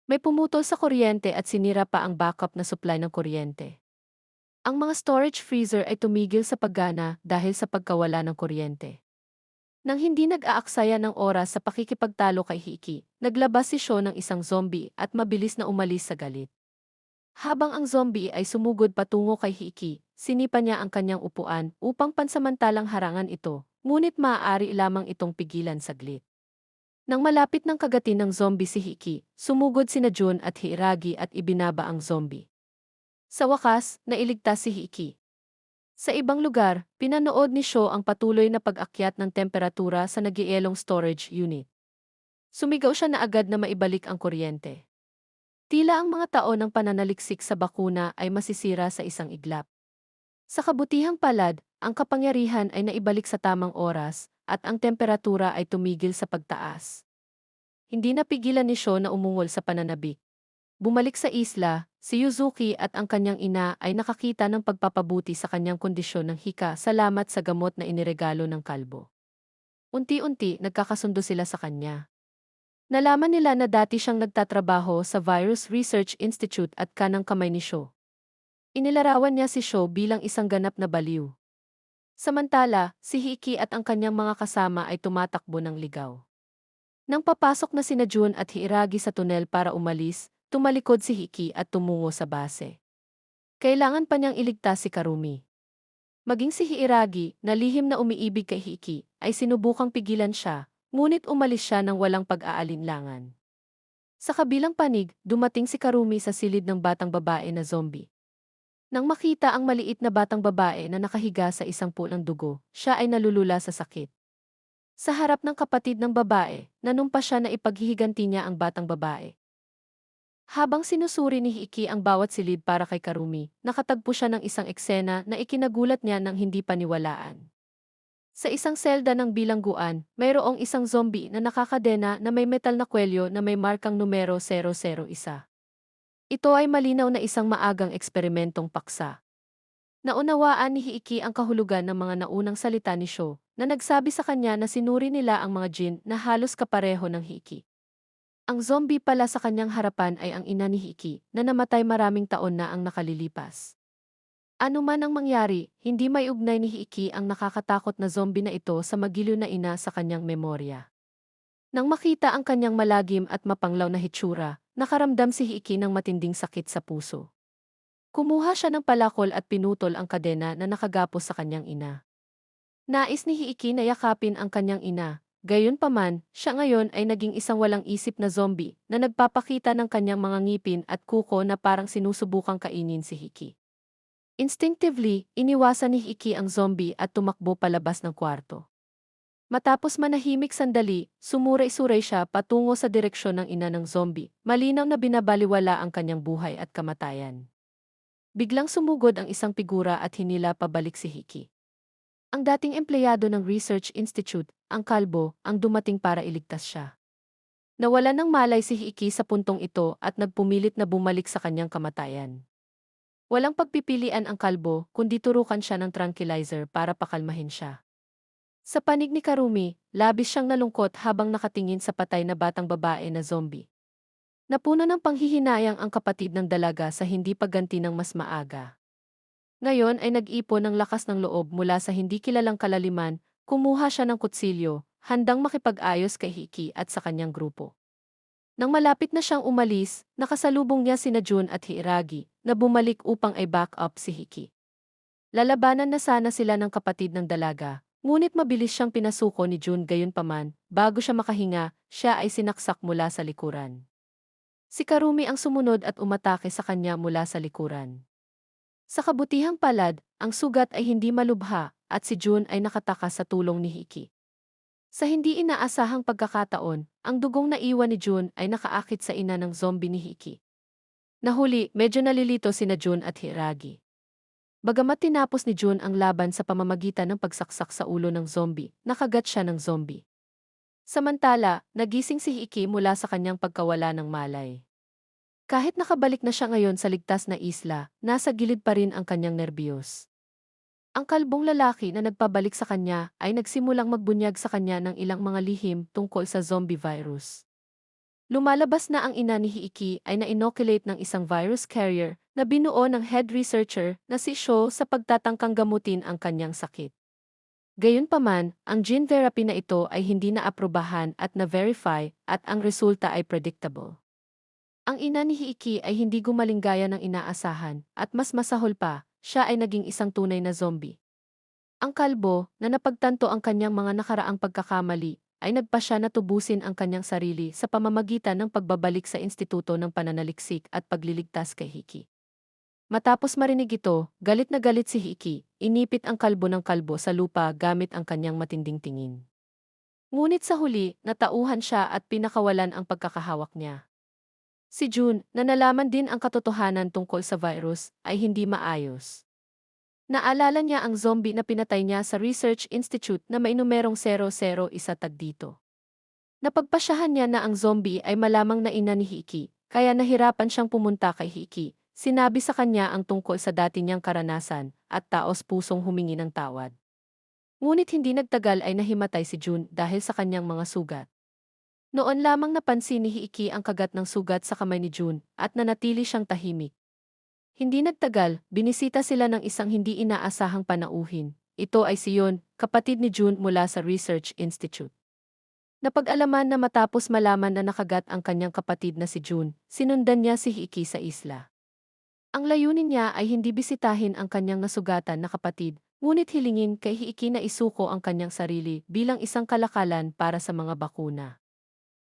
May pumutol sa kuryente at sinira pa ang backup na supply ng kuryente. Ang mga storage freezer ay tumigil sa paggana dahil sa pagkawala ng kuryente. Nang hindi nag-aaksaya ng oras sa pakikipagtalo kay Hiki, naglabas si Sho ng isang zombie at mabilis na umalis sa galit. Habang ang zombie ay sumugod patungo kay Hiki, sinipa niya ang kanyang upuan upang pansamantalang harangan ito, ngunit maaari lamang itong pigilan saglit. Nang malapit ng kagatin ng zombie si Hiki, sumugod sina Jun at Hiiragi at ibinaba ang zombie. Sa wakas, nailigtas si Hiki. Sa ibang lugar, pinanood ni Sho ang patuloy na pag-akyat ng temperatura sa nagielong storage unit. Sumigaw siya na agad na maibalik ang kuryente. Tila ang mga taon ng pananaliksik sa bakuna ay masisira sa isang iglap. Sa kabutihang palad, ang kapangyarihan ay naibalik sa tamang oras at ang temperatura ay tumigil sa pagtaas. Hindi napigilan ni Sho na umungol sa pananabik. Bumalik sa isla, si Yuzuki at ang kanyang ina ay nakakita ng pagpapabuti sa kanyang kondisyon ng hika salamat sa gamot na iniregalo ng kalbo. Unti-unti nagkakasundo sila sa kanya. Nalaman nila na dati siyang nagtatrabaho sa Virus Research Institute at kanang kamay ni Sho. Inilarawan niya si Sho bilang isang ganap na baliw. Samantala, si Hiki at ang kanyang mga kasama ay tumatakbo ng ligaw. Nang papasok na sina Jun at Hiiragi sa tunel para umalis, tumalikod si Hiki at tumungo sa base. Kailangan pa niyang iligtas si Karumi. Maging si Hiiragi, na lihim na umiibig kay Hiki, ay sinubukang pigilan siya, ngunit umalis siya ng walang pag-aalinlangan. Sa kabilang panig, dumating si Karumi sa silid ng batang babae na zombie. Nang makita ang maliit na batang babae na nakahiga sa isang pulang dugo, siya ay nalulula sa sakit. Sa harap ng kapatid ng babae, nanumpa siya na ipaghihiganti niya ang batang babae. Habang sinusuri ni Hiki ang bawat silid para kay Karumi, nakatagpo siya ng isang eksena na ikinagulat niya ng hindi paniwalaan. Sa isang selda ng bilangguan, mayroong isang zombie na nakakadena na may metal na kwelyo na may markang numero 001. Ito ay malinaw na isang maagang eksperimentong paksa. Naunawaan ni Hiki ang kahulugan ng mga naunang salita ni Sho, na nagsabi sa kanya na sinuri nila ang mga jin na halos kapareho ng Hiki. Ang zombie pala sa kanyang harapan ay ang ina ni Hiki, na namatay maraming taon na ang nakalilipas. Ano man ang mangyari, hindi may ugnay ni Hiki ang nakakatakot na zombie na ito sa magiliw na ina sa kanyang memorya. Nang makita ang kanyang malagim at mapanglaw na hitsura, nakaramdam si Hiki ng matinding sakit sa puso. Kumuha siya ng palakol at pinutol ang kadena na nakagapos sa kanyang ina. Nais ni Hiki na yakapin ang kanyang ina. Gayunpaman, siya ngayon ay naging isang walang isip na zombie na nagpapakita ng kanyang mga ngipin at kuko na parang sinusubukang kainin si Hiki. Instinctively, iniwasan ni Hiki ang zombie at tumakbo palabas ng kwarto. Matapos manahimik sandali, sumuray-suray siya patungo sa direksyon ng ina ng zombie, malinaw na binabaliwala ang kanyang buhay at kamatayan. Biglang sumugod ang isang figura at hinila pabalik si Hiki. Ang dating empleyado ng Research Institute, ang kalbo, ang dumating para iligtas siya. Nawalan ng malay si Hiki sa puntong ito at nagpumilit na bumalik sa kanyang kamatayan. Walang pagpipilian ang kalbo, kundi turukan siya ng tranquilizer para pakalmahin siya. Sa panig ni Karumi, labis siyang nalungkot habang nakatingin sa patay na batang babae na zombie. Napuno ng panghihinayang ang kapatid ng dalaga sa hindi pagganti ng mas maaga. Ngayon ay nag-ipon ng lakas ng loob mula sa hindi kilalang kalaliman, kumuha siya ng kutsilyo, handang makipag-ayos kay Hiki at sa kanyang grupo. Nang malapit na siyang umalis, nakasalubong niya sina Jun at Hiiragi, na bumalik upang i-back up si Hiki. Lalabanan na sana sila ng kapatid ng dalaga, ngunit mabilis siyang pinasuko ni Jun. Gayunpaman, bago siya makahinga, siya ay sinaksak mula sa likuran. Si Karumi ang sumunod at umatake sa kanya mula sa likuran. Sa kabutihang palad, ang sugat ay hindi malubha at si June ay nakataka sa tulong ni Hiki. Sa hindi inaasahang pagkakataon, ang dugong naiwan ni June ay nakaakit sa ina ng zombie ni Hiki. Nahuli, medyo nalilito sina June at Hiragi. Bagamat tinapos ni June ang laban sa pamamagitan ng pagsaksak sa ulo ng zombie, nakagat siya ng zombie. Samantala, nagising si Hiki mula sa kanyang pagkawala ng malay. Kahit nakabalik na siya ngayon sa ligtas na isla, nasa gilid pa rin ang kanyang nerbiyos. Ang kalbong lalaki na nagpabalik sa kanya ay nagsimulang magbunyag sa kanya ng ilang mga lihim tungkol sa zombie virus. Lumalabas na ang ina ni Hiki ay na-inoculate ng isang virus carrier na binuo ng head researcher na si Sho sa pagtatangkang gamutin ang kanyang sakit. Gayunpaman, ang gene therapy na ito ay hindi na-aprobahan at na-verify at ang resulta ay predictable. Ang ina ni Hiki ay hindi gumaling gaya ng inaasahan at mas masahol pa, siya ay naging isang tunay na zombie. Ang kalbo, na napagtanto ang kanyang mga nakaraang pagkakamali, ay nagpasya na tubusin ang kanyang sarili sa pamamagitan ng pagbabalik sa Instituto ng Pananaliksik at Pagliligtas kay Hiki. Matapos marinig ito, galit na galit si Hiki, inipit ang kalbo ng kalbo sa lupa gamit ang kanyang matinding tingin. Ngunit sa huli, natauhan siya at pinakawalan ang pagkakahawak niya. Si June, na nalaman din ang katotohanan tungkol sa virus, ay hindi maayos. Naalala niya ang zombie na pinatay niya sa Research Institute na may numerong 001 tag dito. Napagpasyahan niya na ang zombie ay malamang na ina ni Hiki, kaya nahirapan siyang pumunta kay Hiki. Sinabi sa kanya ang tungkol sa dati niyang karanasan at taos pusong humingi ng tawad. Ngunit hindi nagtagal ay nahimatay si June dahil sa kanyang mga sugat. Noon lamang napansin ni Hiki ang kagat ng sugat sa kamay ni June at nanatili siyang tahimik. Hindi nagtagal, binisita sila ng isang hindi inaasahang panauhin. Ito ay si Yon, kapatid ni June mula sa Research Institute. Napag-alaman na matapos malaman na nakagat ang kanyang kapatid na si June, sinundan niya si Hiki sa isla. Ang layunin niya ay hindi bisitahin ang kanyang nasugatan na kapatid, ngunit hilingin kay Hiki na isuko ang kanyang sarili bilang isang kalakalan para sa mga bakuna.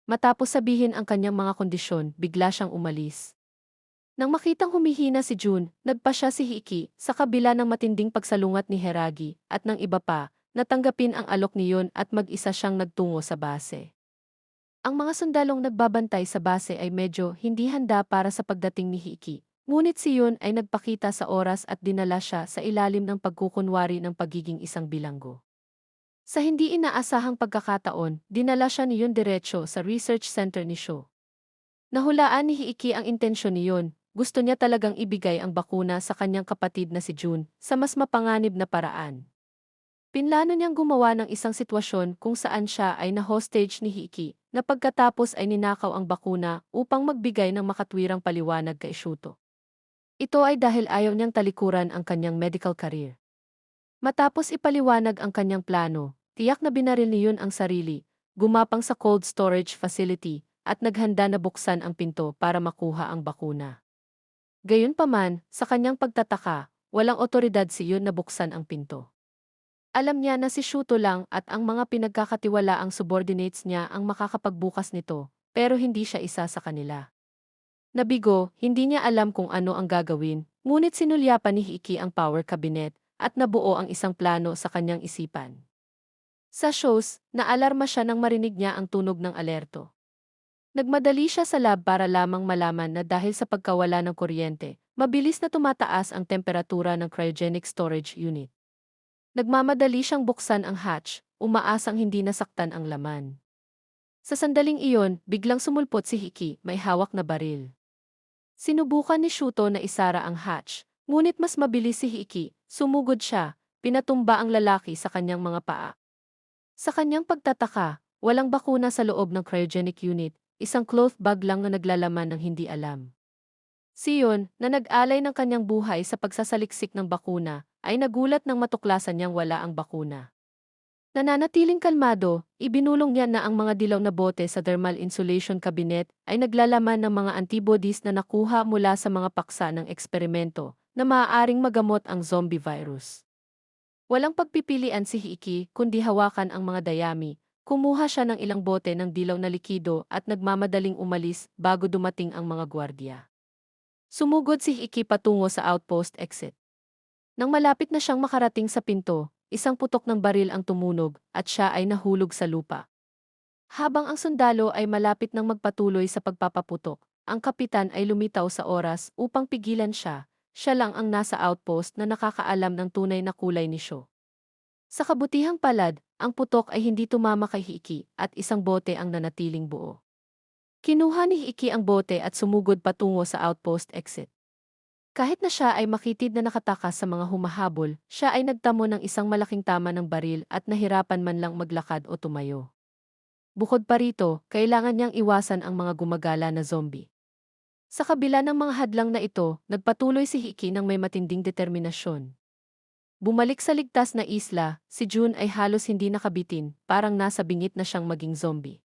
Matapos sabihin ang kanyang mga kondisyon, bigla siyang umalis. Nang makitang humihina si June, nagpasya si Hiki sa kabila ng matinding pagsalungat ni Hiragi at ng iba pa, natanggapin ang alok ni Yon at mag-isa siyang nagtungo sa base. Ang mga sundalong nagbabantay sa base ay medyo hindi handa para sa pagdating ni Hiki. Ngunit si Yon ay nagpakita sa oras at dinala siya sa ilalim ng pagkukunwari ng pagiging isang bilanggo. Sa hindi inaasahang pagkakataon, dinala siya ni Yon diretso sa research center ni Sho. Nahulaan ni Hiki ang intensyon ni Yon, gusto niya talagang ibigay ang bakuna sa kanyang kapatid na si June sa mas mapanganib na paraan. Pinlano niyang gumawa ng isang sitwasyon kung saan siya ay na-hostage ni Hiki na pagkatapos ay ninakaw ang bakuna upang magbigay ng makatwirang paliwanag kay Shuto. Ito ay dahil ayaw niyang talikuran ang kanyang medical career. Matapos ipaliwanag ang kanyang plano, tiyak na binaril ni Yun ang sarili, gumapang sa cold storage facility, at naghanda na buksan ang pinto para makuha ang bakuna. Gayunpaman, sa kanyang pagtataka, walang otoridad si Yun na buksan ang pinto. Alam niya na si Shuto lang at ang mga pinagkakatiwalaang subordinates niya ang makakapagbukas nito, pero hindi siya isa sa kanila. Nabigo, hindi niya alam kung ano ang gagawin, ngunit sinulyapan ni Hiki ang power cabinet at nabuo ang isang plano sa kanyang isipan. Sa shows, naalarma siya nang marinig niya ang tunog ng alerto. Nagmadali siya sa lab para lamang malaman na dahil sa pagkawala ng kuryente, mabilis na tumataas ang temperatura ng cryogenic storage unit. Nagmamadali siyang buksan ang hatch, umaasang hindi nasaktan ang laman. Sa sandaling iyon, biglang sumulpot si Hiki, may hawak na baril. Sinubukan ni Shuto na isara ang hatch, ngunit mas mabilis si Hiki, sumugod siya, pinatumba ang lalaki sa kanyang mga paa. Sa kanyang pagtataka, walang bakuna sa loob ng cryogenic unit, isang cloth bag lang na naglalaman ng hindi alam. Si Yon, na nag-alay ng kanyang buhay sa pagsasaliksik ng bakuna, ay nagulat nang matuklasan niyang wala ang bakuna. Nananatiling kalmado, ibinulong niya na ang mga dilaw na bote sa thermal insulation cabinet ay naglalaman ng mga antibodies na nakuha mula sa mga paksa ng eksperimento na maaaring magamot ang zombie virus. Walang pagpipilian si Hiki kundi hawakan ang mga dayami, kumuha siya ng ilang bote ng dilaw na likido at nagmamadaling umalis bago dumating ang mga gwardiya. Sumugod si Hiki patungo sa outpost exit. Nang malapit na siyang makarating sa pinto, isang putok ng baril ang tumunog at siya ay nahulog sa lupa. Habang ang sundalo ay malapit nang magpatuloy sa pagpapaputok, ang kapitan ay lumitaw sa oras upang pigilan siya. Siya lang ang nasa outpost na nakakaalam ng tunay na kulay ni Sho. Sa kabutihang palad, ang putok ay hindi tumama kay Hiki at isang bote ang nanatiling buo. Kinuha ni Hiki ang bote at sumugod patungo sa outpost exit. Kahit na siya ay makitid na nakatakas sa mga humahabol, siya ay nagtamo ng isang malaking tama ng baril at nahirapan man lang maglakad o tumayo. Bukod pa rito, kailangan niyang iwasan ang mga gumagala na zombie. Sa kabila ng mga hadlang na ito, nagpatuloy si Hiki ng may matinding determinasyon. Bumalik sa ligtas na isla, si June ay halos hindi nakabitin, parang nasa bingit na siyang maging zombie.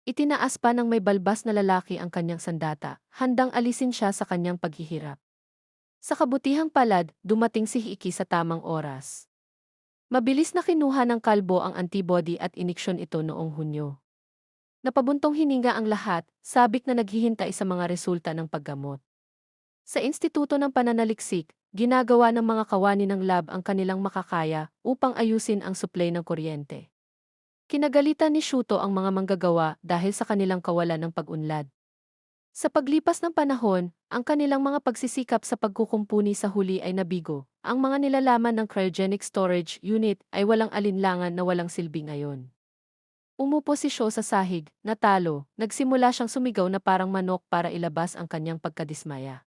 Itinaas pa ng may balbas na lalaki ang kanyang sandata, handang alisin siya sa kanyang paghihirap. Sa kabutihang palad, dumating si Hiki sa tamang oras. Mabilis na kinuha ng kalbo ang antibody at iniksyon ito noong Hunyo. Napabuntong hininga ang lahat, sabik na naghihintay sa mga resulta ng paggamot. Sa Instituto ng Pananaliksik, ginagawa ng mga kawani ng lab ang kanilang makakaya upang ayusin ang supply ng kuryente. Kinagalitan ni Shuto ang mga manggagawa dahil sa kanilang kawalan ng pag-unlad. Sa paglipas ng panahon, ang kanilang mga pagsisikap sa pagkukumpuni sa huli ay nabigo. Ang mga nilalaman ng cryogenic storage unit ay walang alinlangan na walang silbi ngayon. Umupo si Sho sa sahig, natalo, nagsimula siyang sumigaw na parang manok para ilabas ang kanyang pagkadismaya.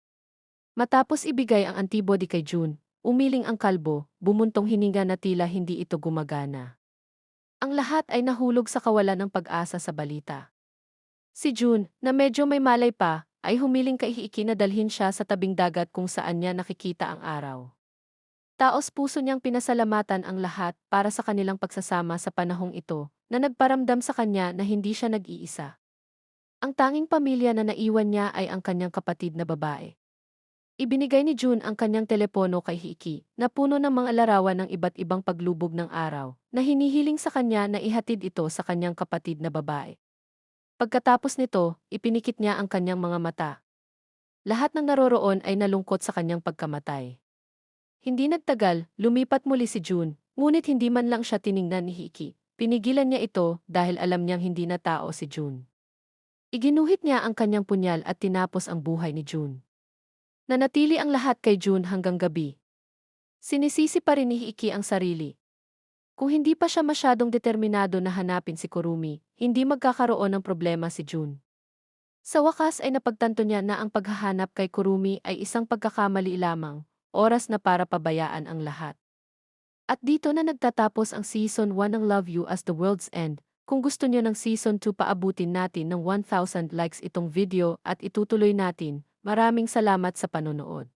Matapos ibigay ang antibody kay June, umiling ang kalbo, bumuntong hininga na tila hindi ito gumagana. Ang lahat ay nahulog sa kawalan ng pag-asa sa balita. Si June, na medyo may malay pa, ay humiling kay Hiki na dalhin siya sa tabing dagat kung saan niya nakikita ang araw. Taos puso niyang pinasalamatan ang lahat para sa kanilang pagsasama sa panahong ito, na nagparamdam sa kanya na hindi siya nag-iisa. Ang tanging pamilya na naiwan niya ay ang kanyang kapatid na babae. Ibinigay ni June ang kanyang telepono kay Hiki, na puno ng mga larawan ng iba't ibang paglubog ng araw, na hinihiling sa kanya na ihatid ito sa kanyang kapatid na babae. Pagkatapos nito, ipinikit niya ang kanyang mga mata. Lahat ng naroroon ay nalungkot sa kanyang pagkamatay. Hindi nagtagal, lumipat muli si June, ngunit hindi man lang siya tiningnan ni Hiki. Pinigilan niya ito dahil alam niyang hindi na tao si June. Iginuhit niya ang kanyang punyal at tinapos ang buhay ni June. Nanatili ang lahat kay June hanggang gabi. Sinisisi pa rin ni Hiki ang sarili. Kung hindi pa siya masyadong determinado na hanapin si Kurumi, hindi magkakaroon ng problema si June. Sa wakas ay napagtanto niya na ang paghahanap kay Kurumi ay isang pagkakamali lamang, oras na para pabayaan ang lahat. At dito na nagtatapos ang Season 1 ng Love You as the World's End. Kung gusto niyo ng Season 2 paabutin natin ng 1,000 likes itong video at itutuloy natin. Maraming salamat sa panonood.